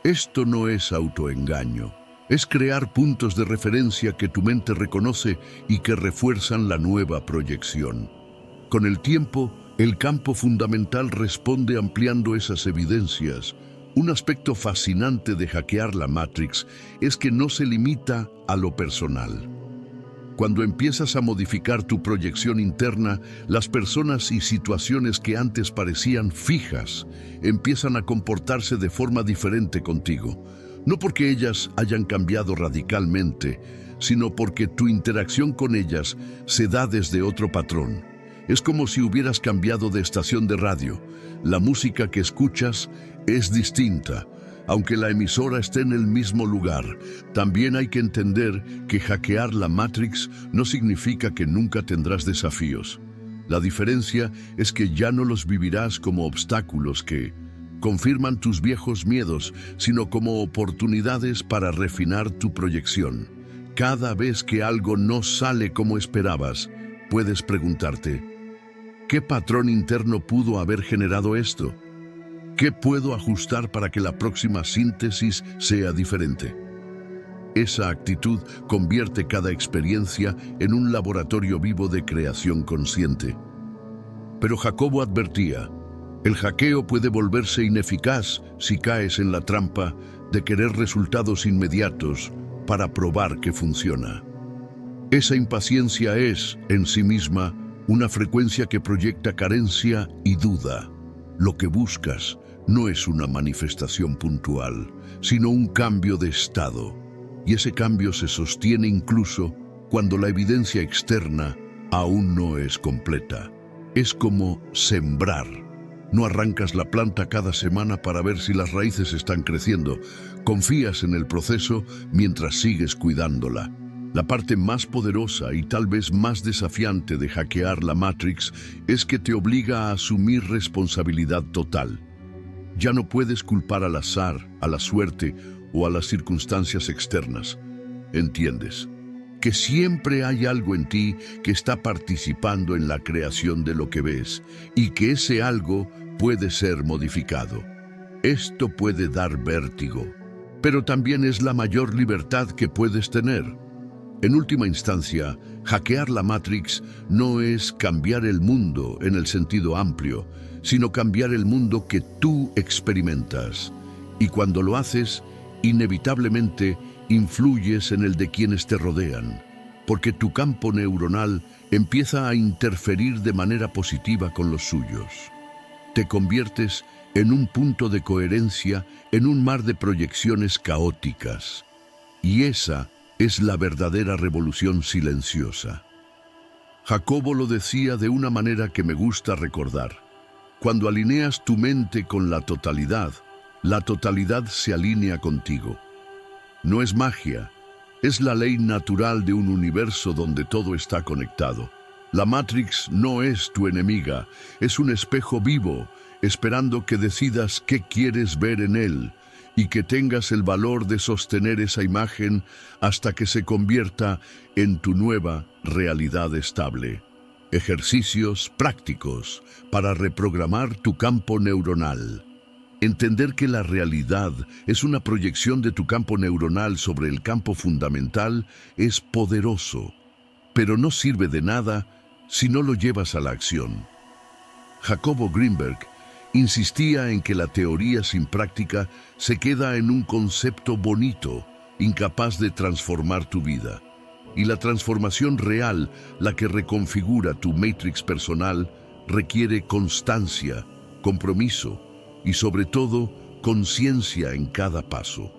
Esto no es autoengaño, es crear puntos de referencia que tu mente reconoce y que refuerzan la nueva proyección. Con el tiempo, el campo fundamental responde ampliando esas evidencias. Un aspecto fascinante de hackear la Matrix es que no se limita a lo personal. Cuando empiezas a modificar tu proyección interna, las personas y situaciones que antes parecían fijas empiezan a comportarse de forma diferente contigo. No porque ellas hayan cambiado radicalmente, sino porque tu interacción con ellas se da desde otro patrón. Es como si hubieras cambiado de estación de radio. La música que escuchas es distinta, aunque la emisora esté en el mismo lugar. También hay que entender que hackear la Matrix no significa que nunca tendrás desafíos. La diferencia es que ya no los vivirás como obstáculos que confirman tus viejos miedos, sino como oportunidades para refinar tu proyección. Cada vez que algo no sale como esperabas, puedes preguntarte: ¿qué patrón interno pudo haber generado esto? ¿Qué puedo ajustar para que la próxima síntesis sea diferente? Esa actitud convierte cada experiencia en un laboratorio vivo de creación consciente. Pero Jacobo advertía: el hackeo puede volverse ineficaz si caes en la trampa de querer resultados inmediatos para probar que funciona. Esa impaciencia es, en sí misma, una frecuencia que proyecta carencia y duda. Lo que buscas no es una manifestación puntual, sino un cambio de estado. Y ese cambio se sostiene incluso cuando la evidencia externa aún no es completa. Es como sembrar. No arrancas la planta cada semana para ver si las raíces están creciendo. Confías en el proceso mientras sigues cuidándola. La parte más poderosa y tal vez más desafiante de hackear la Matrix es que te obliga a asumir responsabilidad total. Ya no puedes culpar al azar, a la suerte o a las circunstancias externas. ¿Entiendes? Que siempre hay algo en ti que está participando en la creación de lo que ves y que ese algo puede ser modificado. Esto puede dar vértigo, pero también es la mayor libertad que puedes tener. En última instancia, hackear la Matrix no es cambiar el mundo en el sentido amplio, sino cambiar el mundo que tú experimentas. Y cuando lo haces, inevitablemente influyes en el de quienes te rodean, porque tu campo neuronal empieza a interferir de manera positiva con los suyos. Te conviertes en un punto de coherencia en un mar de proyecciones caóticas. Y esa es la verdadera revolución silenciosa. Jacobo lo decía de una manera que me gusta recordar. Cuando alineas tu mente con la totalidad se alinea contigo. No es magia, es la ley natural de un universo donde todo está conectado. La Matrix no es tu enemiga, es un espejo vivo, esperando que decidas qué quieres ver en él y que tengas el valor de sostener esa imagen hasta que se convierta en tu nueva realidad estable. Ejercicios prácticos para reprogramar tu campo neuronal. Entender que la realidad es una proyección de tu campo neuronal sobre el campo fundamental es poderoso, pero no sirve de nada si no lo llevas a la acción. Jacobo Greenberg insistía en que la teoría sin práctica se queda en un concepto bonito, incapaz de transformar tu vida. Y la transformación real, la que reconfigura tu Matrix personal, requiere constancia, compromiso y sobre todo conciencia en cada paso.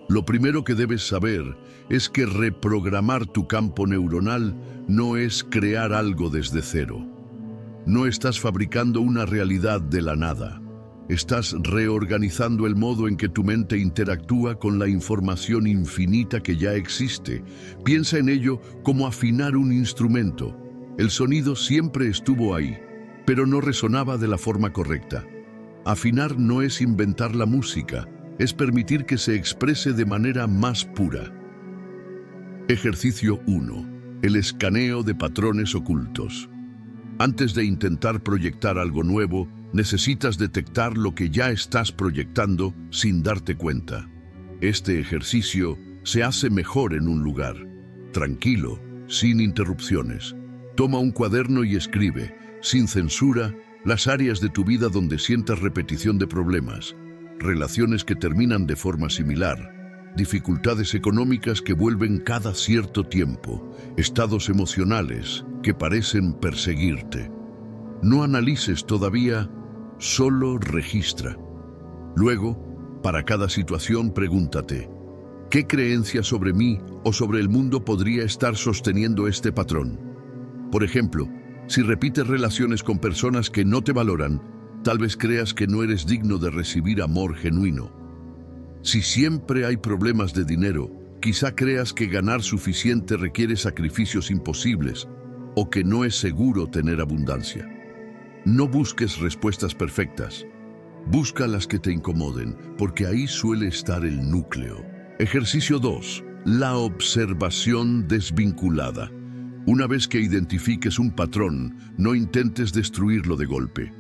Lo primero que debes saber es que reprogramar tu campo neuronal no es crear algo desde cero. No estás fabricando una realidad de la nada. Estás reorganizando el modo en que tu mente interactúa con la información infinita que ya existe. Piensa en ello como afinar un instrumento. El sonido siempre estuvo ahí, pero no resonaba de la forma correcta. Afinar no es inventar la música, es permitir que se exprese de manera más pura. Ejercicio 1. El escaneo de patrones ocultos. Antes de intentar proyectar algo nuevo, necesitas detectar lo que ya estás proyectando sin darte cuenta. Este ejercicio se hace mejor en un lugar, tranquilo, sin interrupciones. Toma un cuaderno y escribe, sin censura, las áreas de tu vida donde sientas repetición de problemas, relaciones que terminan de forma similar, dificultades económicas que vuelven cada cierto tiempo, estados emocionales que parecen perseguirte. No analices todavía, solo registra. Luego, para cada situación, pregúntate, ¿qué creencia sobre mí o sobre el mundo podría estar sosteniendo este patrón? Por ejemplo, si repites relaciones con personas que no te valoran, tal vez creas que no eres digno de recibir amor genuino. Si siempre hay problemas de dinero, quizá creas que ganar suficiente requiere sacrificios imposibles o que no es seguro tener abundancia. No busques respuestas perfectas. Busca las que te incomoden, porque ahí suele estar el núcleo. Ejercicio 2. La observación desvinculada. Una vez que identifiques un patrón, no intentes destruirlo de golpe.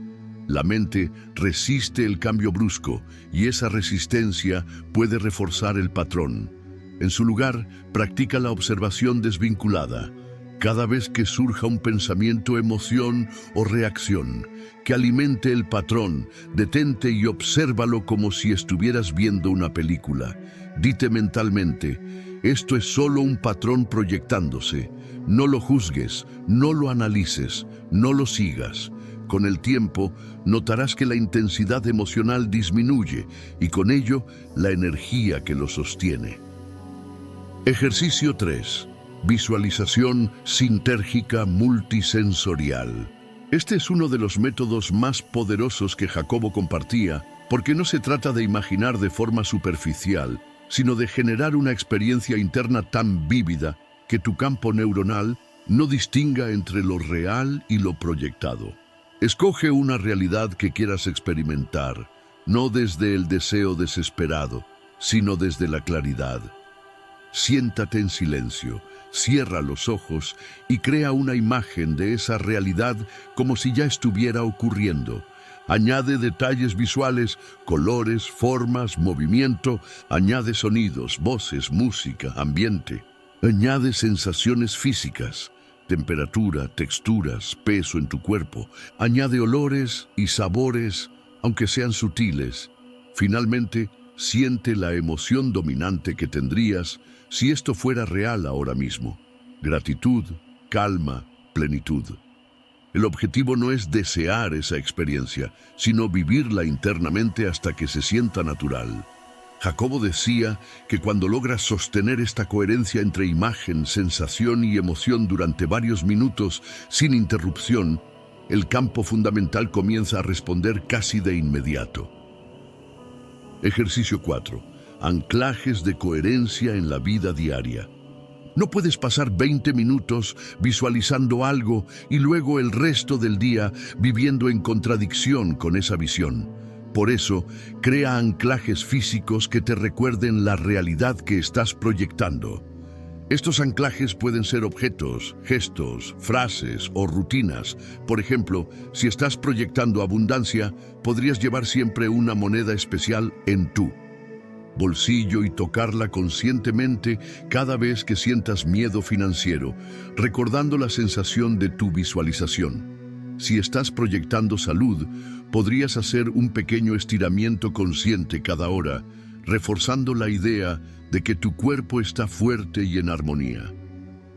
La mente resiste el cambio brusco y esa resistencia puede reforzar el patrón. En su lugar, practica la observación desvinculada. Cada vez que surja un pensamiento, emoción o reacción que alimente el patrón, detente y obsérvalo como si estuvieras viendo una película. Dite mentalmente, esto es solo un patrón proyectándose. No lo juzgues, no lo analices, no lo sigas. Con el tiempo, notarás que la intensidad emocional disminuye y con ello, la energía que lo sostiene. Ejercicio 3. Visualización sintérgica multisensorial. Este es uno de los métodos más poderosos que Jacobo compartía, porque no se trata de imaginar de forma superficial, sino de generar una experiencia interna tan vívida que tu campo neuronal no distinga entre lo real y lo proyectado. Escoge una realidad que quieras experimentar, no desde el deseo desesperado, sino desde la claridad. Siéntate en silencio, cierra los ojos y crea una imagen de esa realidad como si ya estuviera ocurriendo. Añade detalles visuales, colores, formas, movimiento, añade sonidos, voces, música, ambiente. Añade sensaciones físicas, temperatura, texturas, peso en tu cuerpo. Añade olores y sabores, aunque sean sutiles. Finalmente, siente la emoción dominante que tendrías si esto fuera real ahora mismo. Gratitud, calma, plenitud. El objetivo no es desear esa experiencia, sino vivirla internamente hasta que se sienta natural. Jacobo decía que cuando logras sostener esta coherencia entre imagen, sensación y emoción durante varios minutos sin interrupción, el campo fundamental comienza a responder casi de inmediato. Ejercicio 4. Anclajes de coherencia en la vida diaria. No puedes pasar 20 minutos visualizando algo y luego el resto del día viviendo en contradicción con esa visión. Por eso, crea anclajes físicos que te recuerden la realidad que estás proyectando. Estos anclajes pueden ser objetos, gestos, frases o rutinas. Por ejemplo, si estás proyectando abundancia, podrías llevar siempre una moneda especial en tu bolsillo y tocarla conscientemente cada vez que sientas miedo financiero, recordando la sensación de tu visualización. Si estás proyectando salud, podrías hacer un pequeño estiramiento consciente cada hora, reforzando la idea de que tu cuerpo está fuerte y en armonía.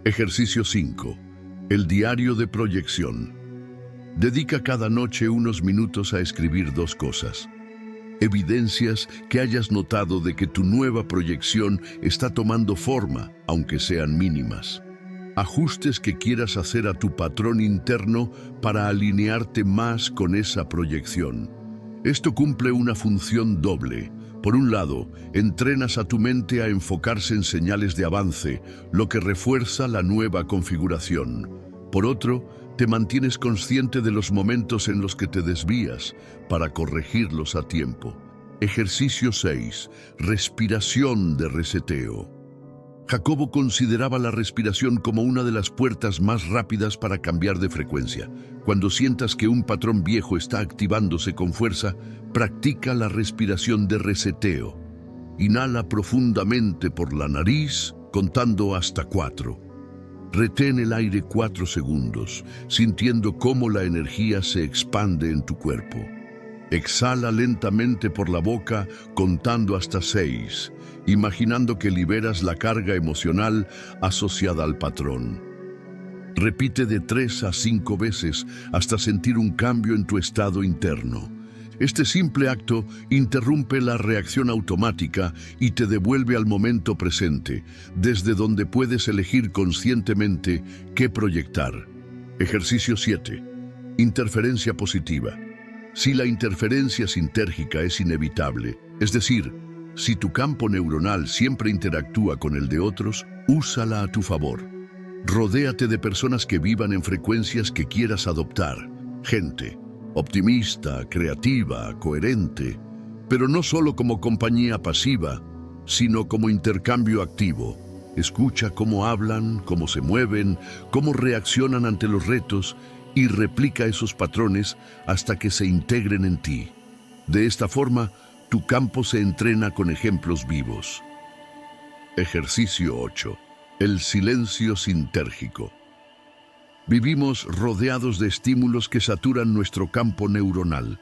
Ejercicio 5. El diario de proyección. Dedica cada noche unos minutos a escribir 2 cosas. Evidencias que hayas notado de que tu nueva proyección está tomando forma, aunque sean mínimas. Ajustes que quieras hacer a tu patrón interno para alinearte más con esa proyección. Esto cumple una función doble. Por un lado, entrenas a tu mente a enfocarse en señales de avance, lo que refuerza la nueva configuración. Por otro, te mantienes consciente de los momentos en los que te desvías para corregirlos a tiempo. Ejercicio 6. Respiración de reseteo. Jacobo consideraba la respiración como una de las puertas más rápidas para cambiar de frecuencia. Cuando sientas que un patrón viejo está activándose con fuerza, practica la respiración de reseteo. Inhala profundamente por la nariz, contando hasta 4. Retén el aire 4 segundos, sintiendo cómo la energía se expande en tu cuerpo. Exhala lentamente por la boca, contando hasta 6, imaginando que liberas la carga emocional asociada al patrón. Repite de 3 a 5 veces hasta sentir un cambio en tu estado interno. Este simple acto interrumpe la reacción automática y te devuelve al momento presente, desde donde puedes elegir conscientemente qué proyectar. Ejercicio 7. Interferencia positiva. Si la interferencia sintérgica es inevitable, es decir, si tu campo neuronal siempre interactúa con el de otros, úsala a tu favor. Rodéate de personas que vivan en frecuencias que quieras adoptar. Gente optimista, creativa, coherente, pero no solo como compañía pasiva, sino como intercambio activo. Escucha cómo hablan, cómo se mueven, cómo reaccionan ante los retos y replica esos patrones hasta que se integren en ti. De esta forma, tu campo se entrena con ejemplos vivos. Ejercicio 8. El silencio sintérgico. Vivimos rodeados de estímulos que saturan nuestro campo neuronal.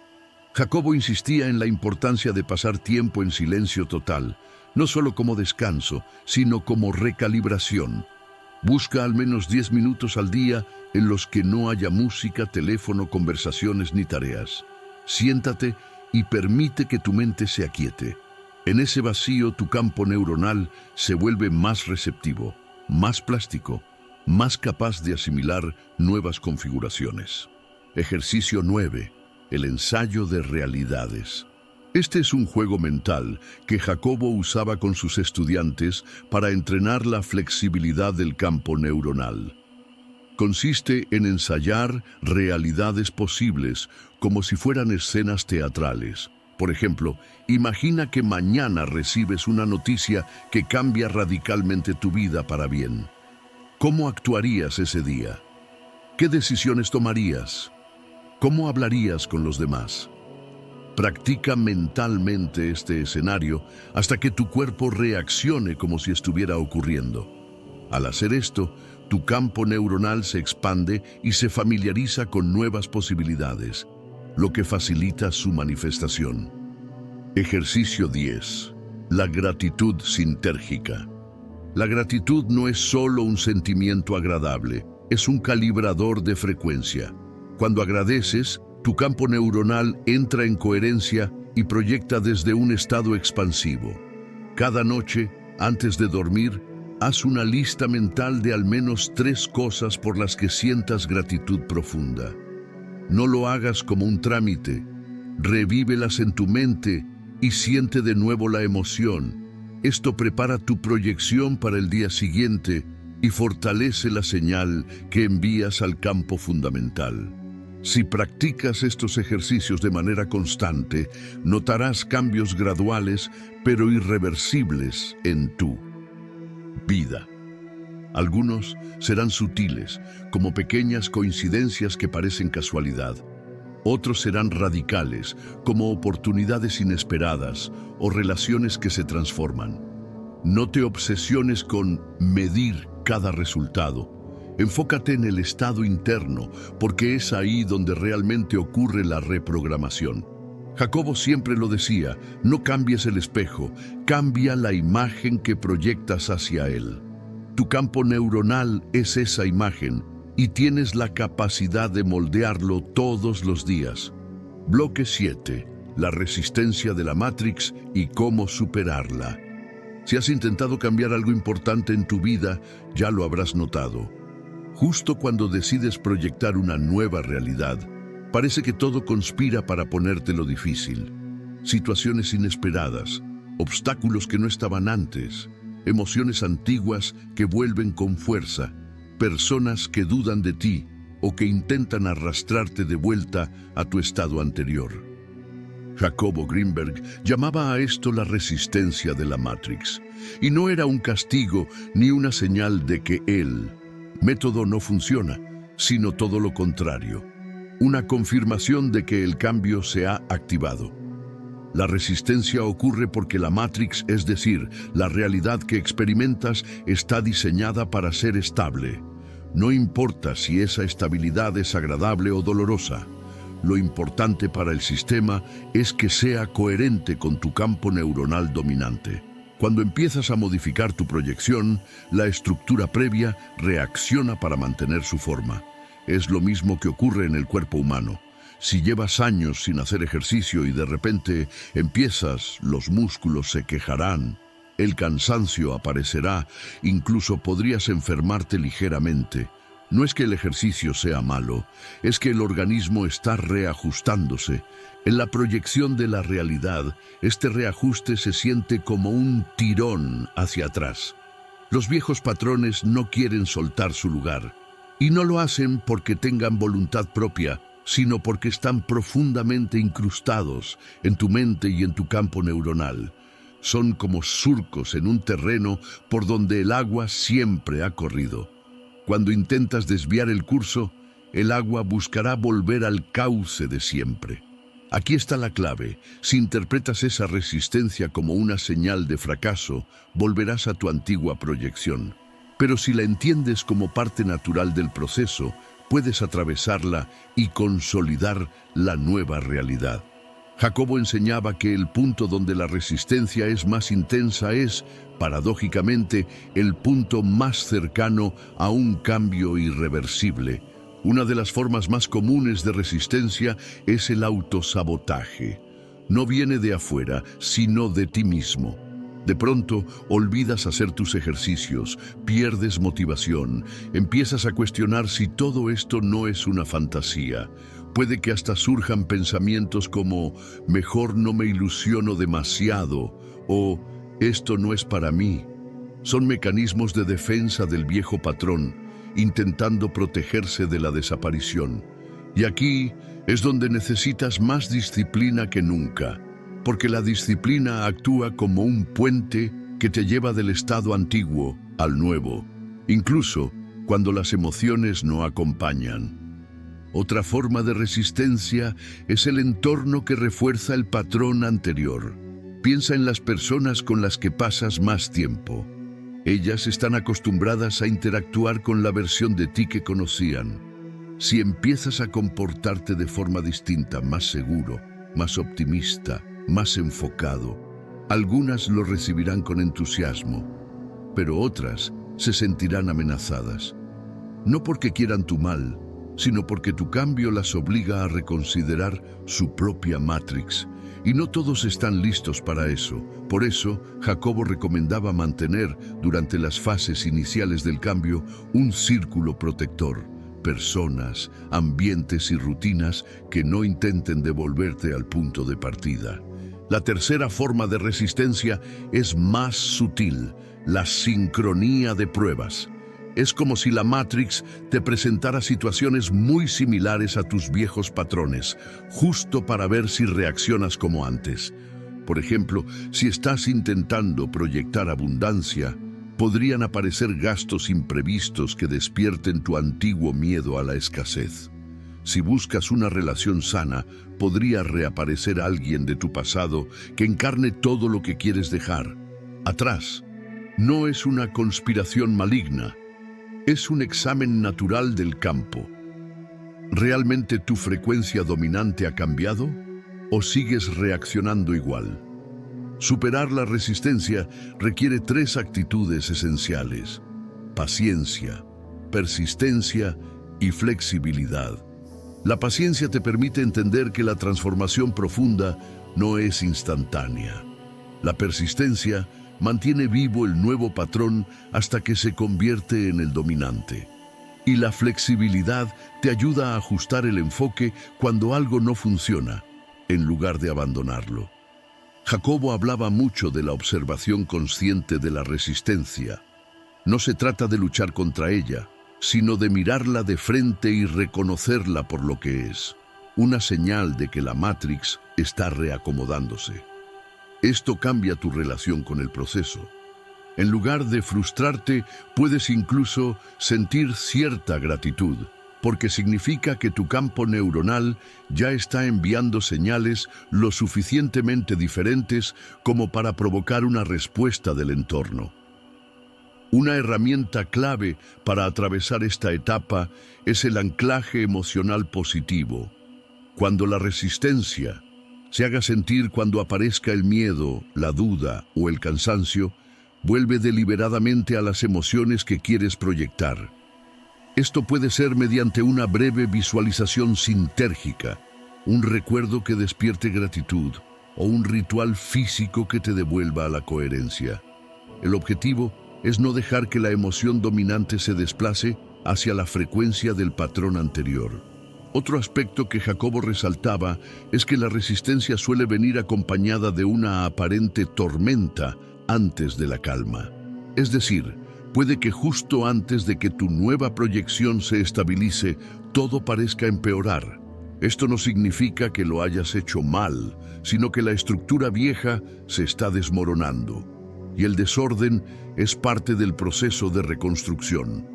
Jacobo insistía en la importancia de pasar tiempo en silencio total, no solo como descanso, sino como recalibración. Busca al menos 10 minutos al día en los que no haya música, teléfono, conversaciones ni tareas. Siéntate y permite que tu mente se aquiete. En ese vacío, tu campo neuronal se vuelve más receptivo, más plástico, más capaz de asimilar nuevas configuraciones. Ejercicio 9. El ensayo de realidades. Este es un juego mental que Jacobo usaba con sus estudiantes para entrenar la flexibilidad del campo neuronal. Consiste en ensayar realidades posibles como si fueran escenas teatrales. Por ejemplo, imagina que mañana recibes una noticia que cambia radicalmente tu vida para bien. ¿Cómo actuarías ese día? ¿Qué decisiones tomarías? ¿Cómo hablarías con los demás? Practica mentalmente este escenario hasta que tu cuerpo reaccione como si estuviera ocurriendo. Al hacer esto, tu campo neuronal se expande y se familiariza con nuevas posibilidades, lo que facilita su manifestación. Ejercicio 10. La gratitud sintérgica. La gratitud no es solo un sentimiento agradable, es un calibrador de frecuencia. Cuando agradeces, tu campo neuronal entra en coherencia y proyecta desde un estado expansivo. Cada noche, antes de dormir, haz una lista mental de al menos 3 cosas por las que sientas gratitud profunda. No lo hagas como un trámite. Revívelas en tu mente y siente de nuevo la emoción. Esto prepara tu proyección para el día siguiente y fortalece la señal que envías al campo fundamental. Si practicas estos ejercicios de manera constante, notarás cambios graduales pero irreversibles en tu vida. Algunos serán sutiles, como pequeñas coincidencias que parecen casualidad. Otros serán radicales, como oportunidades inesperadas o relaciones que se transforman. No te obsesiones con medir cada resultado. Enfócate en el estado interno, porque es ahí donde realmente ocurre la reprogramación. Jacobo siempre lo decía, no cambies el espejo, cambia la imagen que proyectas hacia él. Tu campo neuronal es esa imagen y tienes la capacidad de moldearlo todos los días. Bloque 7. La resistencia de la Matrix y cómo superarla. Si has intentado cambiar algo importante en tu vida, ya lo habrás notado. Justo cuando decides proyectar una nueva realidad, parece que todo conspira para ponértelo difícil. Situaciones inesperadas, obstáculos que no estaban antes, emociones antiguas que vuelven con fuerza, personas que dudan de ti o que intentan arrastrarte de vuelta a tu estado anterior. Jacobo Greenberg llamaba a esto la resistencia de la Matrix, y no era un castigo ni una señal de que el método no funciona, sino todo lo contrario, una confirmación de que el cambio se ha activado. La resistencia ocurre porque la Matrix, es decir, la realidad que experimentas, está diseñada para ser estable. No importa si esa estabilidad es agradable o dolorosa. Lo importante para el sistema es que sea coherente con tu campo neuronal dominante. Cuando empiezas a modificar tu proyección, la estructura previa reacciona para mantener su forma. Es lo mismo que ocurre en el cuerpo humano. Si llevas años sin hacer ejercicio y de repente empiezas, los músculos se quejarán, el cansancio aparecerá, incluso podrías enfermarte ligeramente. No es que el ejercicio sea malo, es que el organismo está reajustándose. En la proyección de la realidad, este reajuste se siente como un tirón hacia atrás. Los viejos patrones no quieren soltar su lugar, y no lo hacen porque tengan voluntad propia, sino porque están profundamente incrustados en tu mente y en tu campo neuronal. Son como surcos en un terreno por donde el agua siempre ha corrido. Cuando intentas desviar el curso, el agua buscará volver al cauce de siempre. Aquí está la clave. Si interpretas esa resistencia como una señal de fracaso, volverás a tu antigua proyección. Pero si la entiendes como parte natural del proceso, puedes atravesarla y consolidar la nueva realidad. Jacobo enseñaba que el punto donde la resistencia es más intensa es, paradójicamente, el punto más cercano a un cambio irreversible. Una de las formas más comunes de resistencia es el autosabotaje. No viene de afuera, sino de ti mismo. De pronto, olvidas hacer tus ejercicios, pierdes motivación, empiezas a cuestionar si todo esto no es una fantasía, Puede que hasta surjan pensamientos como mejor no me ilusiono demasiado o esto no es para mí. Son mecanismos de defensa del viejo patrón, intentando protegerse de la desaparición. Y aquí es donde necesitas más disciplina que nunca, porque la disciplina actúa como un puente que te lleva del estado antiguo al nuevo, incluso cuando las emociones no acompañan. Otra forma de resistencia es el entorno que refuerza el patrón anterior. Piensa en las personas con las que pasas más tiempo. Ellas están acostumbradas a interactuar con la versión de ti que conocían. Si empiezas a comportarte de forma distinta, más seguro, más optimista, más enfocado, algunas lo recibirán con entusiasmo, pero otras se sentirán amenazadas. No porque quieran tu mal, sino porque tu cambio las obliga a reconsiderar su propia Matrix. Y no todos están listos para eso. Por eso, Jacobo recomendaba mantener, durante las fases iniciales del cambio, un círculo protector. Personas, ambientes y rutinas que no intenten devolverte al punto de partida. La tercera forma de resistencia es más sutil, la sincronía de pruebas. Es como si la Matrix te presentara situaciones muy similares a tus viejos patrones, justo para ver si reaccionas como antes. Por ejemplo, si estás intentando proyectar abundancia, podrían aparecer gastos imprevistos que despierten tu antiguo miedo a la escasez. Si buscas una relación sana, podría reaparecer alguien de tu pasado que encarne todo lo que quieres dejar atrás. No es una conspiración maligna. Es un examen natural del campo. ¿Realmente tu frecuencia dominante ha cambiado o sigues reaccionando igual? Superar la resistencia requiere 3 actitudes esenciales: paciencia, persistencia y flexibilidad. La paciencia te permite entender que la transformación profunda no es instantánea. La persistencia mantiene vivo el nuevo patrón hasta que se convierte en el dominante. Y la flexibilidad te ayuda a ajustar el enfoque cuando algo no funciona, en lugar de abandonarlo. Jacobo hablaba mucho de la observación consciente de la resistencia. No se trata de luchar contra ella, sino de mirarla de frente y reconocerla por lo que es, una señal de que la Matrix está reacomodándose. Esto cambia tu relación con el proceso. En lugar de frustrarte, puedes incluso sentir cierta gratitud, porque significa que tu campo neuronal ya está enviando señales lo suficientemente diferentes como para provocar una respuesta del entorno. Una herramienta clave para atravesar esta etapa es el anclaje emocional positivo. Cuando la resistencia se haga sentir cuando aparezca el miedo, la duda o el cansancio, vuelve deliberadamente a las emociones que quieres proyectar. Esto puede ser mediante una breve visualización sintérgica, un recuerdo que despierte gratitud o un ritual físico que te devuelva a la coherencia. El objetivo es no dejar que la emoción dominante se desplace hacia la frecuencia del patrón anterior. Otro aspecto que Jacobo resaltaba es que la resistencia suele venir acompañada de una aparente tormenta antes de la calma. Es decir, puede que justo antes de que tu nueva proyección se estabilice, todo parezca empeorar. Esto no significa que lo hayas hecho mal, sino que la estructura vieja se está desmoronando. Y el desorden es parte del proceso de reconstrucción.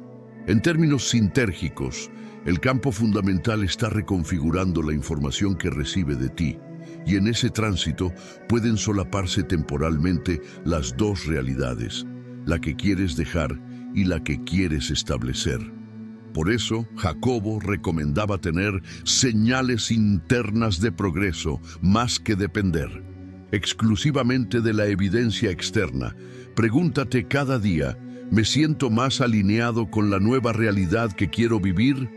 En términos sintérgicos, el campo fundamental está reconfigurando la información que recibe de ti, y en ese tránsito pueden solaparse temporalmente las 2 realidades, la que quieres dejar y la que quieres establecer. Por eso, Jacobo recomendaba tener señales internas de progreso más que depender exclusivamente de la evidencia externa. Pregúntate cada día, ¿me siento más alineado con la nueva realidad que quiero vivir?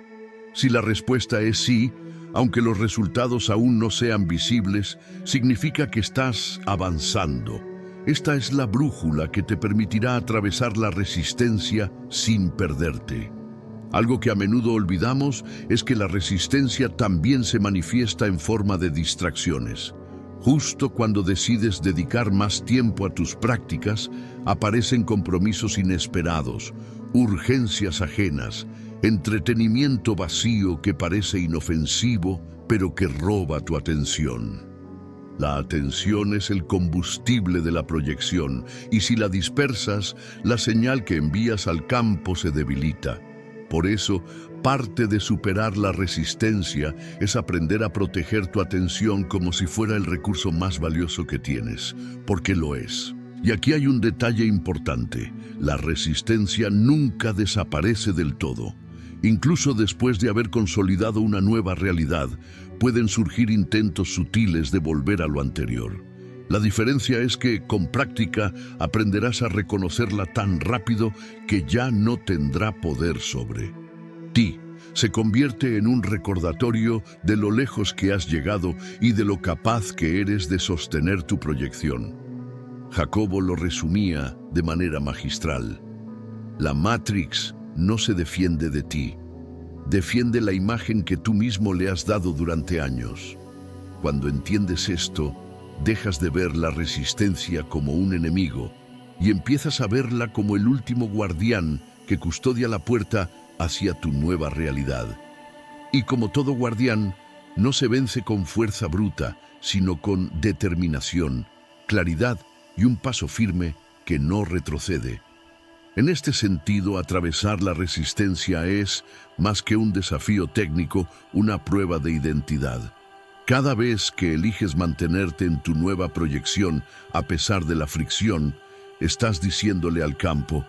Si la respuesta es sí, aunque los resultados aún no sean visibles, significa que estás avanzando. Esta es la brújula que te permitirá atravesar la resistencia sin perderte. Algo que a menudo olvidamos es que la resistencia también se manifiesta en forma de distracciones. Justo cuando decides dedicar más tiempo a tus prácticas, aparecen compromisos inesperados, urgencias ajenas, entretenimiento vacío que parece inofensivo, pero que roba tu atención. La atención es el combustible de la proyección, y si la dispersas, la señal que envías al campo se debilita. Por eso, parte de superar la resistencia es aprender a proteger tu atención como si fuera el recurso más valioso que tienes, porque lo es. Y aquí hay un detalle importante: la resistencia nunca desaparece del todo. Incluso después de haber consolidado una nueva realidad, pueden surgir intentos sutiles de volver a lo anterior. La diferencia es que, con práctica, aprenderás a reconocerla tan rápido que ya no tendrá poder sobre ti. Se convierte en un recordatorio de lo lejos que has llegado y de lo capaz que eres de sostener tu proyección. Jacobo lo resumía de manera magistral: la Matrix no se defiende de ti, defiende la imagen que tú mismo le has dado durante años. Cuando entiendes esto, dejas de ver la resistencia como un enemigo y empiezas a verla como el último guardián que custodia la puerta hacia tu nueva realidad. Y como todo guardián, no se vence con fuerza bruta, sino con determinación, claridad y un paso firme que no retrocede. En este sentido, atravesar la resistencia es, más que un desafío técnico, una prueba de identidad. Cada vez que eliges mantenerte en tu nueva proyección a pesar de la fricción, estás diciéndole al campo: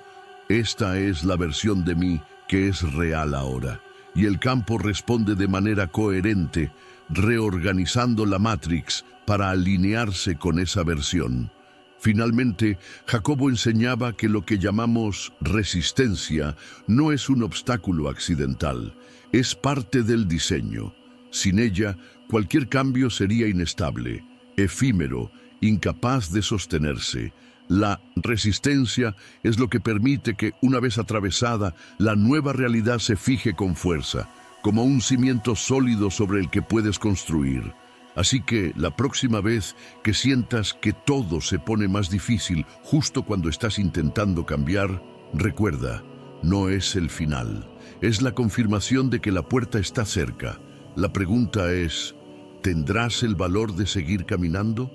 esta es la versión de mí que es real ahora. Y el campo responde de manera coherente, reorganizando la Matrix para alinearse con esa versión. Finalmente, Jacobo enseñaba que lo que llamamos resistencia no es un obstáculo accidental, es parte del diseño. Sin ella, cualquier cambio sería inestable, efímero, incapaz de sostenerse. La resistencia es lo que permite que, una vez atravesada, la nueva realidad se fije con fuerza, como un cimiento sólido sobre el que puedes construir. Así que la próxima vez que sientas que todo se pone más difícil justo cuando estás intentando cambiar, recuerda, no es el final, es la confirmación de que la puerta está cerca. La pregunta es: ¿tendrás el valor de seguir caminando?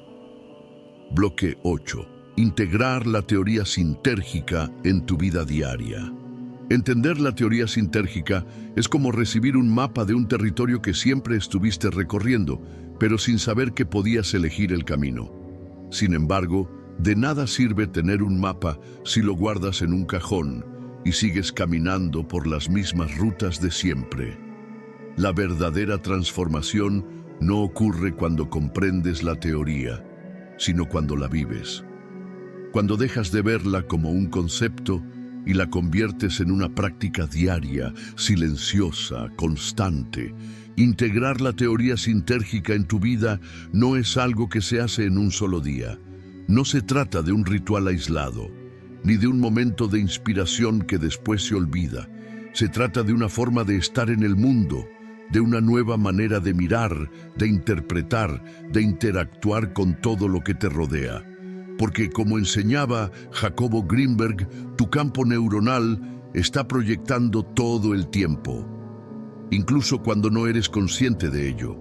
Bloque 8. Integrar la teoría sintérgica en tu vida diaria. Entender la teoría sintérgica es como recibir un mapa de un territorio que siempre estuviste recorriendo, pero sin saber que podías elegir el camino. Sin embargo, de nada sirve tener un mapa si lo guardas en un cajón y sigues caminando por las mismas rutas de siempre. La verdadera transformación no ocurre cuando comprendes la teoría, sino cuando la vives. Cuando dejas de verla como un concepto y la conviertes en una práctica diaria, silenciosa, constante. Integrar la teoría sintérgica en tu vida no es algo que se hace en un solo día. No se trata de un ritual aislado, ni de un momento de inspiración que después se olvida. Se trata de una forma de estar en el mundo, de una nueva manera de mirar, de interpretar, de interactuar con todo lo que te rodea. Porque, como enseñaba Jacobo Greenberg, tu campo neuronal está proyectando todo el tiempo, incluso cuando no eres consciente de ello.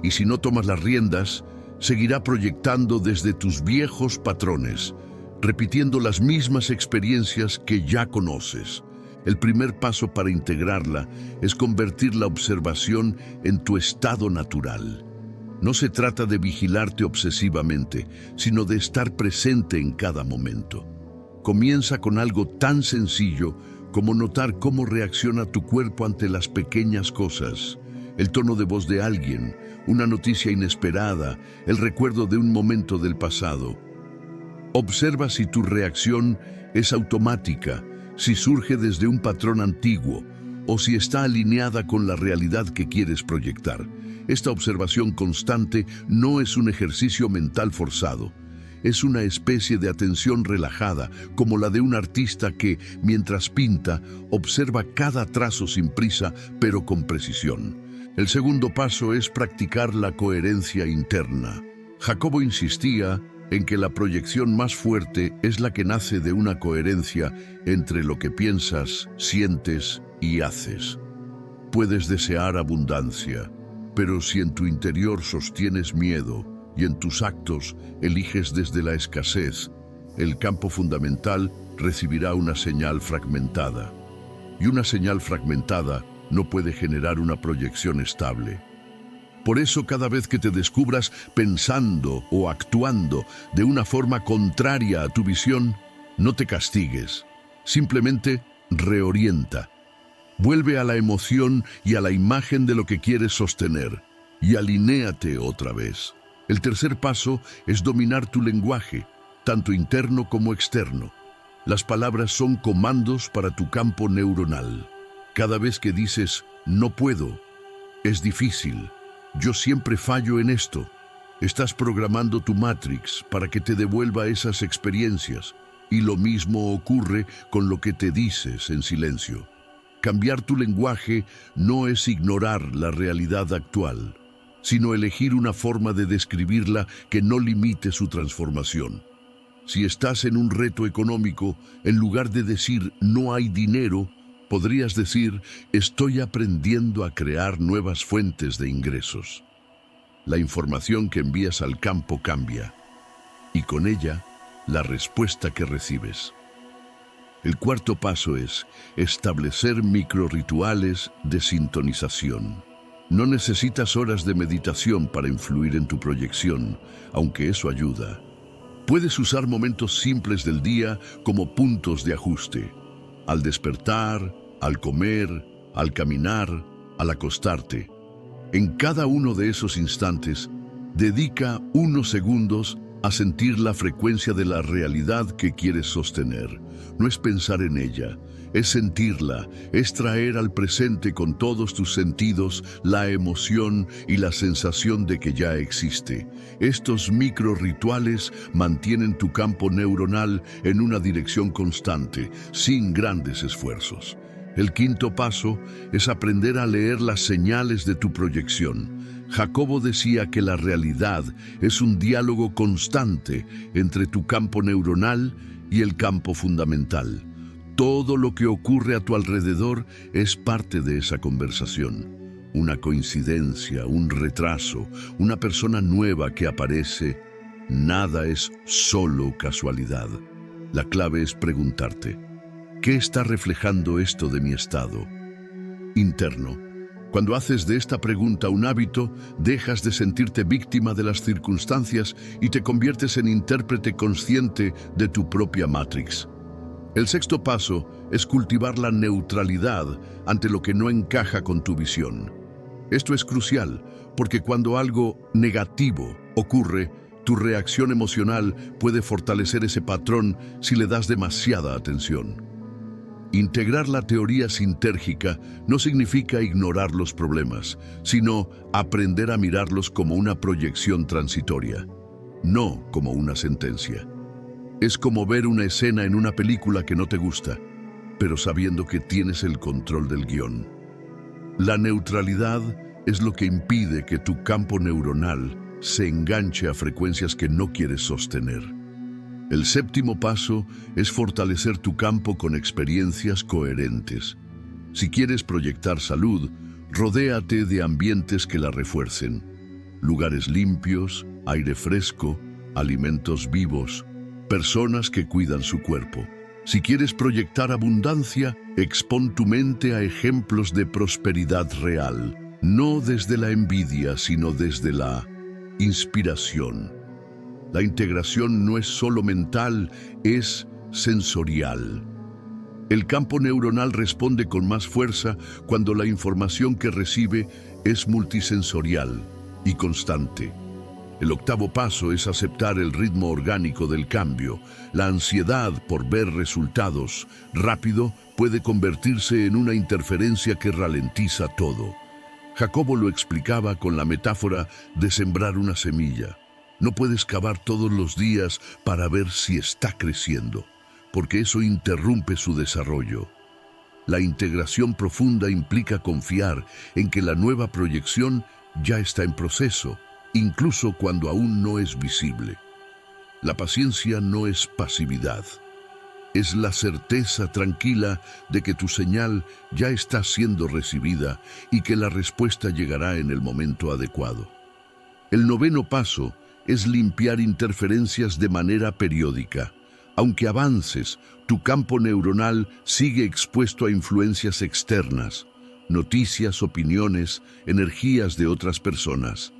Y si no tomas las riendas, seguirá proyectando desde tus viejos patrones, repitiendo las mismas experiencias que ya conoces. El primer paso para integrarla es convertir la observación en tu estado natural. No se trata de vigilarte obsesivamente, sino de estar presente en cada momento. Comienza con algo tan sencillo como notar cómo reacciona tu cuerpo ante las pequeñas cosas, el tono de voz de alguien, una noticia inesperada, el recuerdo de un momento del pasado. Observa si tu reacción es automática, si surge desde un patrón antiguo o si está alineada con la realidad que quieres proyectar. Esta observación constante no es un ejercicio mental forzado, es una especie de atención relajada, como la de un artista que, mientras pinta, observa cada trazo sin prisa, pero con precisión. El segundo paso es practicar la coherencia interna. Jacobo insistía en que la proyección más fuerte es la que nace de una coherencia entre lo que piensas, sientes y haces. Puedes desear abundancia, pero si en tu interior sostienes miedo y en tus actos eliges desde la escasez, el campo fundamental recibirá una señal fragmentada. Y una señal fragmentada no puede generar una proyección estable. Por eso, cada vez que te descubras pensando o actuando de una forma contraria a tu visión, no te castigues. Simplemente reorienta. Vuelve a la emoción y a la imagen de lo que quieres sostener y alinéate otra vez. El tercer paso es dominar tu lenguaje, tanto interno como externo. Las palabras son comandos para tu campo neuronal. Cada vez que dices, no puedo, es difícil, yo siempre fallo en esto, estás programando tu Matrix para que te devuelva esas experiencias, y lo mismo ocurre con lo que te dices en silencio. Cambiar tu lenguaje no es ignorar la realidad actual, sino elegir una forma de describirla que no limite su transformación. Si estás en un reto económico, en lugar de decir no hay dinero, podrías decir estoy aprendiendo a crear nuevas fuentes de ingresos. La información que envías al campo cambia, y con ella, la respuesta que recibes. El cuarto paso es establecer microrrituales de sintonización. No necesitas horas de meditación para influir en tu proyección, aunque eso ayuda. Puedes usar momentos simples del día como puntos de ajuste. Al despertar, al comer, al caminar, al acostarte. En cada uno de esos instantes, dedica unos segundos a sentir la frecuencia de la realidad que quieres sostener. No es pensar en ella, es sentirla, es traer al presente con todos tus sentidos la emoción y la sensación de que ya existe. Estos microrrituales mantienen tu campo neuronal en una dirección constante, sin grandes esfuerzos. El quinto paso es aprender a leer las señales de tu proyección. Jacobo decía que la realidad es un diálogo constante entre tu campo neuronal y el campo fundamental. Todo lo que ocurre a tu alrededor es parte de esa conversación. Una coincidencia, un retraso, una persona nueva que aparece. Nada es solo casualidad. La clave es preguntarte, ¿qué está reflejando esto de mi estado interno? Cuando haces de esta pregunta un hábito, dejas de sentirte víctima de las circunstancias y te conviertes en intérprete consciente de tu propia Matrix. El sexto paso es cultivar la neutralidad ante lo que no encaja con tu visión. Esto es crucial, porque cuando algo negativo ocurre, tu reacción emocional puede fortalecer ese patrón si le das demasiada atención. Integrar la teoría sintérgica no significa ignorar los problemas, sino aprender a mirarlos como una proyección transitoria, no como una sentencia. Es como ver una escena en una película que no te gusta, pero sabiendo que tienes el control del guión. La neutralidad es lo que impide que tu campo neuronal se enganche a frecuencias que no quieres sostener. El séptimo paso es fortalecer tu campo con experiencias coherentes. Si quieres proyectar salud, rodéate de ambientes que la refuercen. Lugares limpios, aire fresco, alimentos vivos, personas que cuidan su cuerpo. Si quieres proyectar abundancia, expón tu mente a ejemplos de prosperidad real, no desde la envidia, sino desde la inspiración. La integración no es solo mental, es sensorial. El campo neuronal responde con más fuerza cuando la información que recibe es multisensorial y constante. El octavo paso es aceptar el ritmo orgánico del cambio. La ansiedad por ver resultados rápido puede convertirse en una interferencia que ralentiza todo. Jacobo lo explicaba con la metáfora de sembrar una semilla. No puedes cavar todos los días para ver si está creciendo, porque eso interrumpe su desarrollo. La integración profunda implica confiar en que la nueva proyección ya está en proceso, incluso cuando aún no es visible. La paciencia no es pasividad. Es la certeza tranquila de que tu señal ya está siendo recibida y que la respuesta llegará en el momento adecuado. El noveno paso es limpiar interferencias de manera periódica. Aunque avances, tu campo neuronal sigue expuesto a influencias externas, noticias, opiniones, energías de otras personas.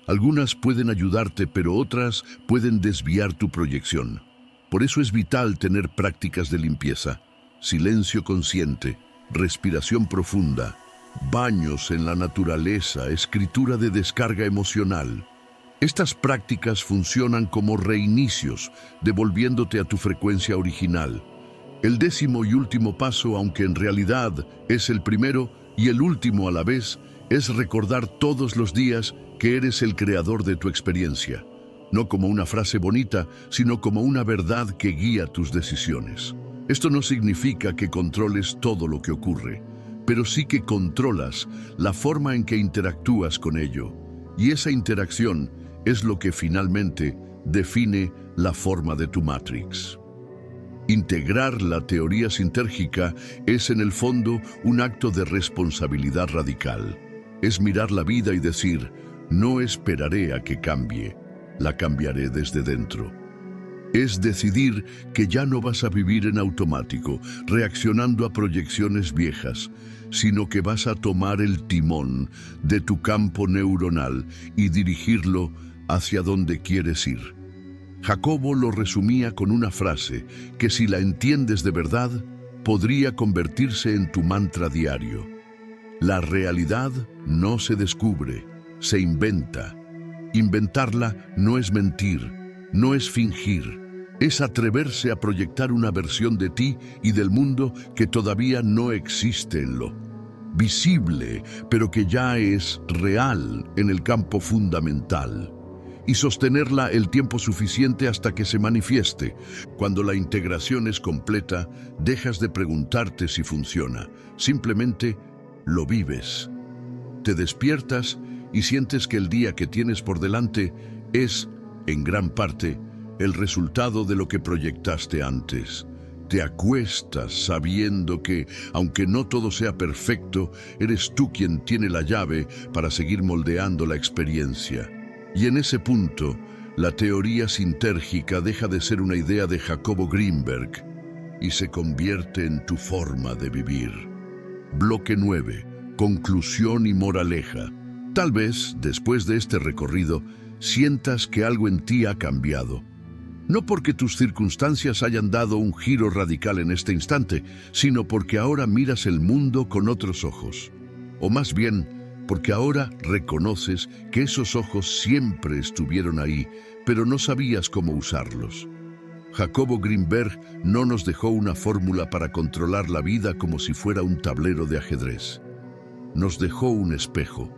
Algunas pueden ayudarte, pero otras pueden desviar tu proyección. Por eso es vital tener prácticas de limpieza, silencio consciente, respiración profunda, baños en la naturaleza, escritura de descarga emocional. Estas prácticas funcionan como reinicios, devolviéndote a tu frecuencia original. El décimo y último paso, aunque en realidad es el primero y el último a la vez, es recordar todos los días que eres el creador de tu experiencia. No como una frase bonita, sino como una verdad que guía tus decisiones. Esto no significa que controles todo lo que ocurre, pero sí que controlas la forma en que interactúas con ello. Y esa interacción es lo que finalmente define la forma de tu Matrix. Integrar la teoría sintérgica es en el fondo un acto de responsabilidad radical. Es mirar la vida y decir, no esperaré a que cambie, la cambiaré desde dentro. Es decidir que ya no vas a vivir en automático, reaccionando a proyecciones viejas, sino que vas a tomar el timón de tu campo neuronal y dirigirlo hacia donde quieres ir. Jacobo lo resumía con una frase que, si la entiendes de verdad, podría convertirse en tu mantra diario. La realidad no se descubre, se inventa. Inventarla no es mentir, no es fingir, es atreverse a proyectar una versión de ti y del mundo que todavía no existe en lo visible, pero que ya es real en el campo fundamental. Y sostenerla el tiempo suficiente hasta que se manifieste. Cuando la integración es completa, dejas de preguntarte si funciona, simplemente lo vives. Te despiertas y sientes que el día que tienes por delante es, en gran parte, el resultado de lo que proyectaste antes. Te acuestas sabiendo que, aunque no todo sea perfecto, eres tú quien tiene la llave para seguir moldeando la experiencia. Y en ese punto, la teoría sintérgica deja de ser una idea de Jacobo Greenberg y se convierte en tu forma de vivir. Bloque 9. Conclusión y moraleja. Tal vez, después de este recorrido, sientas que algo en ti ha cambiado. No porque tus circunstancias hayan dado un giro radical en este instante, sino porque ahora miras el mundo con otros ojos. O más bien, porque ahora reconoces que esos ojos siempre estuvieron ahí, pero no sabías cómo usarlos. Jacobo Greenberg no nos dejó una fórmula para controlar la vida como si fuera un tablero de ajedrez. Nos dejó un espejo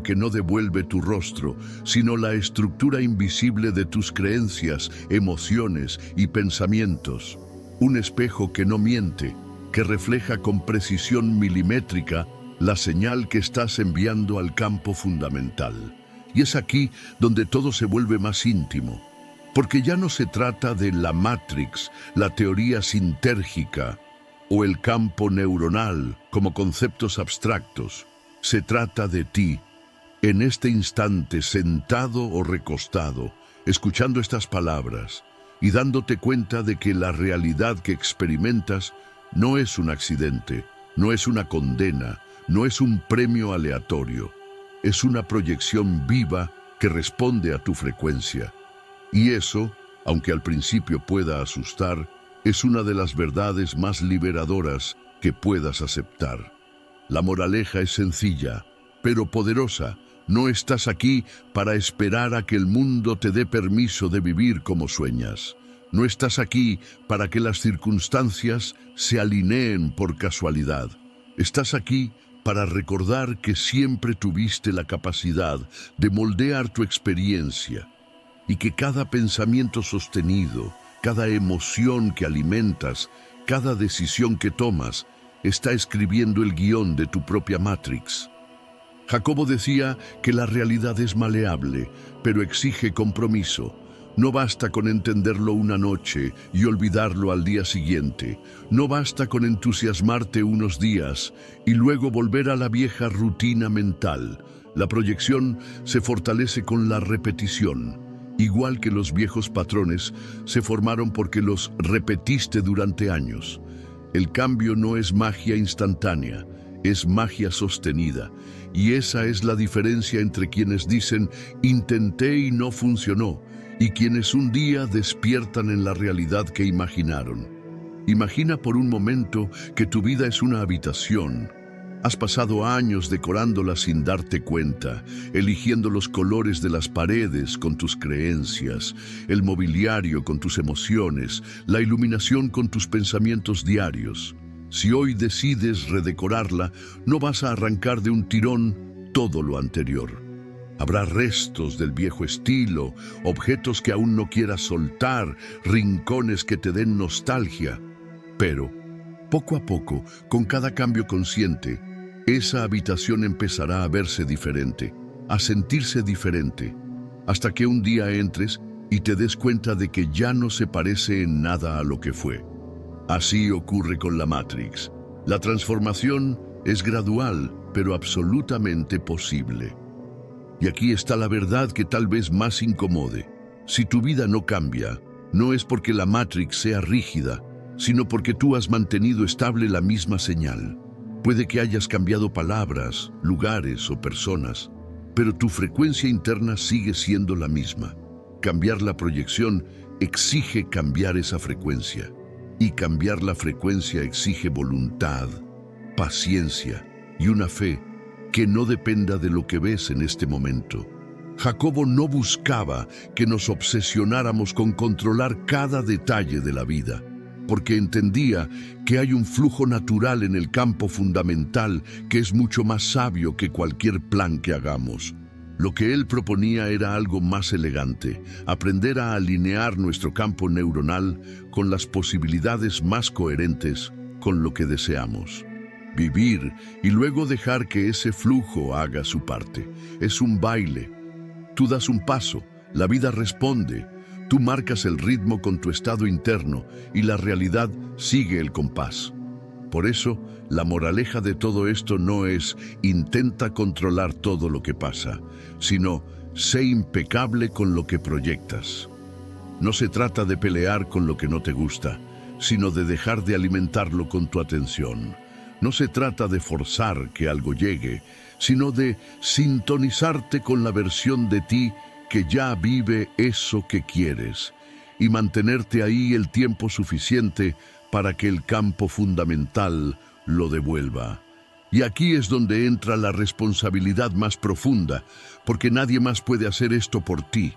que no devuelve tu rostro, sino la estructura invisible de tus creencias, emociones y pensamientos. Un espejo que no miente, que refleja con precisión milimétrica la señal que estás enviando al campo fundamental. Y es aquí donde todo se vuelve más íntimo, porque ya no se trata de la Matrix, la teoría sintérgica o el campo neuronal como conceptos abstractos. Se trata de ti, en este instante, sentado o recostado, escuchando estas palabras y dándote cuenta de que la realidad que experimentas no es un accidente, no es una condena, no es un premio aleatorio, es una proyección viva que responde a tu frecuencia. Y eso, aunque al principio pueda asustar, es una de las verdades más liberadoras que puedas aceptar. La moraleja es sencilla, pero poderosa. No estás aquí para esperar a que el mundo te dé permiso de vivir como sueñas. No estás aquí para que las circunstancias se alineen por casualidad. Estás aquí para recordar que siempre tuviste la capacidad de moldear tu experiencia y que cada pensamiento sostenido, cada emoción que alimentas, cada decisión que tomas, está escribiendo el guión de tu propia Matrix. Jacobo decía que la realidad es maleable, pero exige compromiso. No basta con entenderlo una noche y olvidarlo al día siguiente. No basta con entusiasmarte unos días y luego volver a la vieja rutina mental. La proyección se fortalece con la repetición. Igual que los viejos patrones, se formaron porque los repetiste durante años. El cambio no es magia instantánea, es magia sostenida. Y esa es la diferencia entre quienes dicen «intenté y no funcionó» y quienes un día despiertan en la realidad que imaginaron. Imagina por un momento que tu vida es una habitación. Has pasado años decorándola sin darte cuenta, eligiendo los colores de las paredes con tus creencias, el mobiliario con tus emociones, la iluminación con tus pensamientos diarios. Si hoy decides redecorarla, no vas a arrancar de un tirón todo lo anterior. Habrá restos del viejo estilo, objetos que aún no quieras soltar, rincones que te den nostalgia. Pero, poco a poco, con cada cambio consciente, esa habitación empezará a verse diferente, a sentirse diferente, hasta que un día entres y te des cuenta de que ya no se parece en nada a lo que fue. Así ocurre con la Matrix. La transformación es gradual, pero absolutamente posible. Y aquí está la verdad que tal vez más incomode. Si tu vida no cambia, no es porque la Matrix sea rígida, sino porque tú has mantenido estable la misma señal. Puede que hayas cambiado palabras, lugares o personas, pero tu frecuencia interna sigue siendo la misma. Cambiar la proyección exige cambiar esa frecuencia. Y cambiar la frecuencia exige voluntad, paciencia y una fe que no dependa de lo que ves en este momento. Jacobo no buscaba que nos obsesionáramos con controlar cada detalle de la vida, porque entendía que hay un flujo natural en el campo fundamental que es mucho más sabio que cualquier plan que hagamos. Lo que él proponía era algo más elegante, aprender a alinear nuestro campo neuronal con las posibilidades más coherentes con lo que deseamos. Vivir y luego dejar que ese flujo haga su parte. Es un baile. Tú das un paso, la vida responde. Tú marcas el ritmo con tu estado interno y la realidad sigue el compás. Por eso, la moraleja de todo esto no es intenta controlar todo lo que pasa, sino sé impecable con lo que proyectas. No se trata de pelear con lo que no te gusta, sino de dejar de alimentarlo con tu atención. No se trata de forzar que algo llegue, sino de sintonizarte con la versión de ti que ya vive eso que quieres y mantenerte ahí el tiempo suficiente para que el campo fundamental lo devuelva. Y aquí es donde entra la responsabilidad más profunda, porque nadie más puede hacer esto por ti.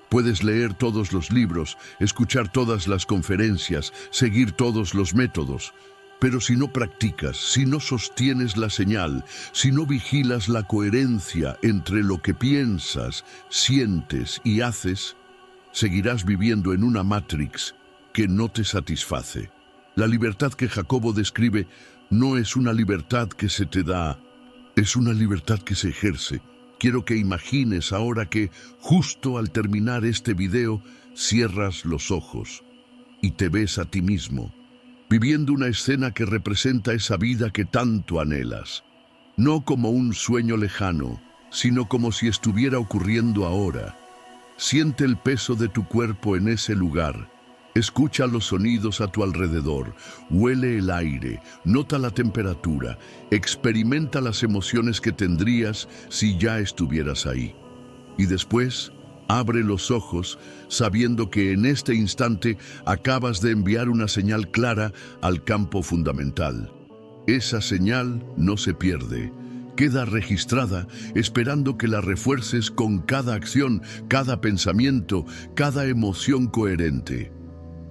Puedes leer todos los libros, escuchar todas las conferencias, seguir todos los métodos, pero si no practicas, si no sostienes la señal, si no vigilas la coherencia entre lo que piensas, sientes y haces, seguirás viviendo en una Matrix que no te satisface. La libertad que Jacobo describe no es una libertad que se te da, es una libertad que se ejerce. Quiero que imagines ahora que, justo al terminar este video, cierras los ojos y te ves a ti mismo, viviendo una escena que representa esa vida que tanto anhelas. No como un sueño lejano, sino como si estuviera ocurriendo ahora. Siente el peso de tu cuerpo en ese lugar. Escucha los sonidos a tu alrededor, huele el aire, nota la temperatura, experimenta las emociones que tendrías si ya estuvieras ahí. Y después, abre los ojos sabiendo que en este instante acabas de enviar una señal clara al campo fundamental. Esa señal no se pierde, queda registrada esperando que la refuerces con cada acción, cada pensamiento, cada emoción coherente.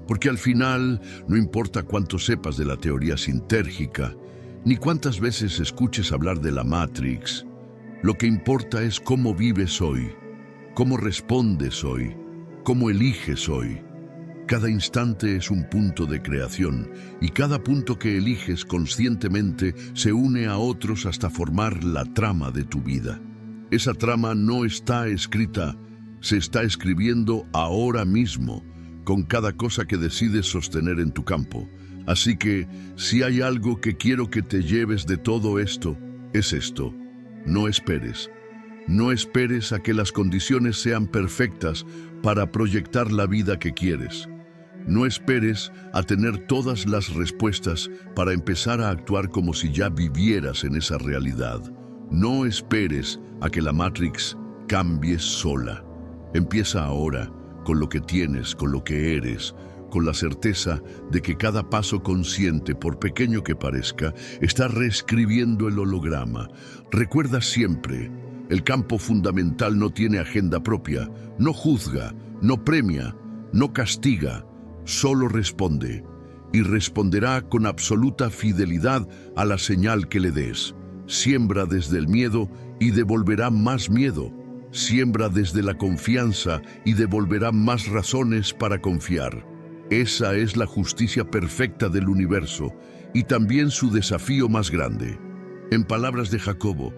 Porque al final, no importa cuánto sepas de la teoría sintérgica, ni cuántas veces escuches hablar de la Matrix. Lo que importa es cómo vives hoy, cómo respondes hoy, cómo eliges hoy. Cada instante es un punto de creación y cada punto que eliges conscientemente se une a otros hasta formar la trama de tu vida. Esa trama no está escrita, se está escribiendo ahora mismo, con cada cosa que decides sostener en tu campo. Así que, si hay algo que quiero que te lleves de todo esto, es esto. No esperes. No esperes a que las condiciones sean perfectas para proyectar la vida que quieres. No esperes a tener todas las respuestas para empezar a actuar como si ya vivieras en esa realidad. No esperes a que la Matrix cambie sola. Empieza ahora, con lo que tienes, con lo que eres, con la certeza de que cada paso consciente, por pequeño que parezca, está reescribiendo el holograma. Recuerda siempre, el campo fundamental no tiene agenda propia, no juzga, no premia, no castiga, solo responde. Y responderá con absoluta fidelidad a la señal que le des. Siembra desde el miedo y devolverá más miedo. Siembra desde la confianza y devolverá más razones para confiar. Esa es la justicia perfecta del universo y también su desafío más grande. En palabras de Jacobo,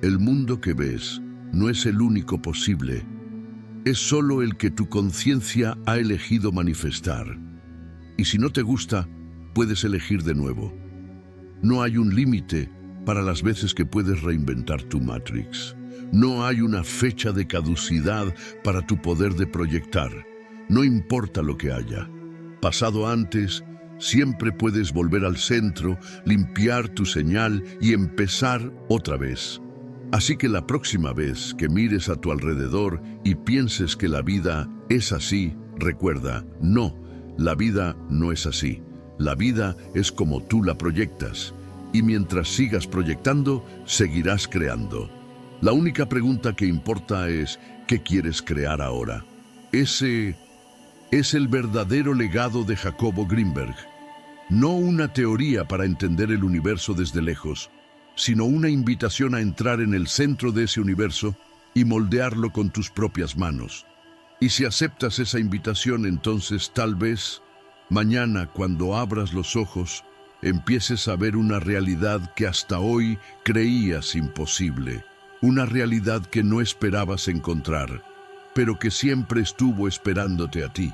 el mundo que ves no es el único posible, es solo el que tu conciencia ha elegido manifestar. Y si no te gusta, puedes elegir de nuevo. No hay un límite para las veces que puedes reinventar tu Matrix. No hay una fecha de caducidad para tu poder de proyectar. No importa lo que haya. Pasado antes, siempre puedes volver al centro, limpiar tu señal y empezar otra vez. Así que la próxima vez que mires a tu alrededor y pienses que la vida es así, recuerda, no, la vida no es así. La vida es como tú la proyectas. Y mientras sigas proyectando, seguirás creando. La única pregunta que importa es, ¿qué quieres crear ahora? Ese es el verdadero legado de Jacobo Greenberg. No una teoría para entender el universo desde lejos, sino una invitación a entrar en el centro de ese universo y moldearlo con tus propias manos. Y si aceptas esa invitación, entonces tal vez, mañana cuando abras los ojos, empieces a ver una realidad que hasta hoy creías imposible. Una realidad que no esperabas encontrar, pero que siempre estuvo esperándote a ti.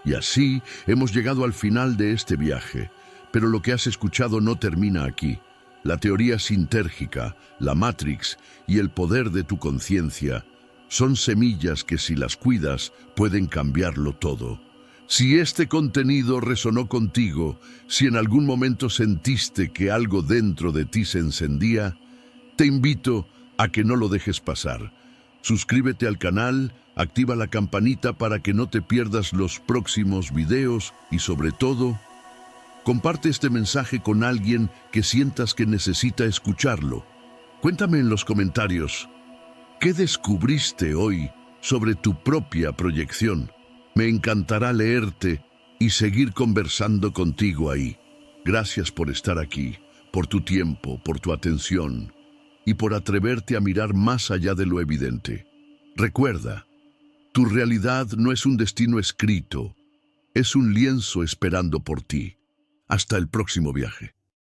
Y así hemos llegado al final de este viaje, pero lo que has escuchado no termina aquí. La teoría sintérgica, la Matrix y el poder de tu conciencia son semillas que si las cuidas pueden cambiarlo todo. Si este contenido resonó contigo, si en algún momento sentiste que algo dentro de ti se encendía, te invito a que no lo dejes pasar. Suscríbete al canal, activa la campanita para que no te pierdas los próximos videos y sobre todo, comparte este mensaje con alguien que sientas que necesita escucharlo. Cuéntame en los comentarios, ¿qué descubriste hoy sobre tu propia proyección? Me encantará leerte y seguir conversando contigo ahí. Gracias por estar aquí, por tu tiempo, por tu atención y por atreverte a mirar más allá de lo evidente. Recuerda, tu realidad no es un destino escrito, es un lienzo esperando por ti. Hasta el próximo viaje.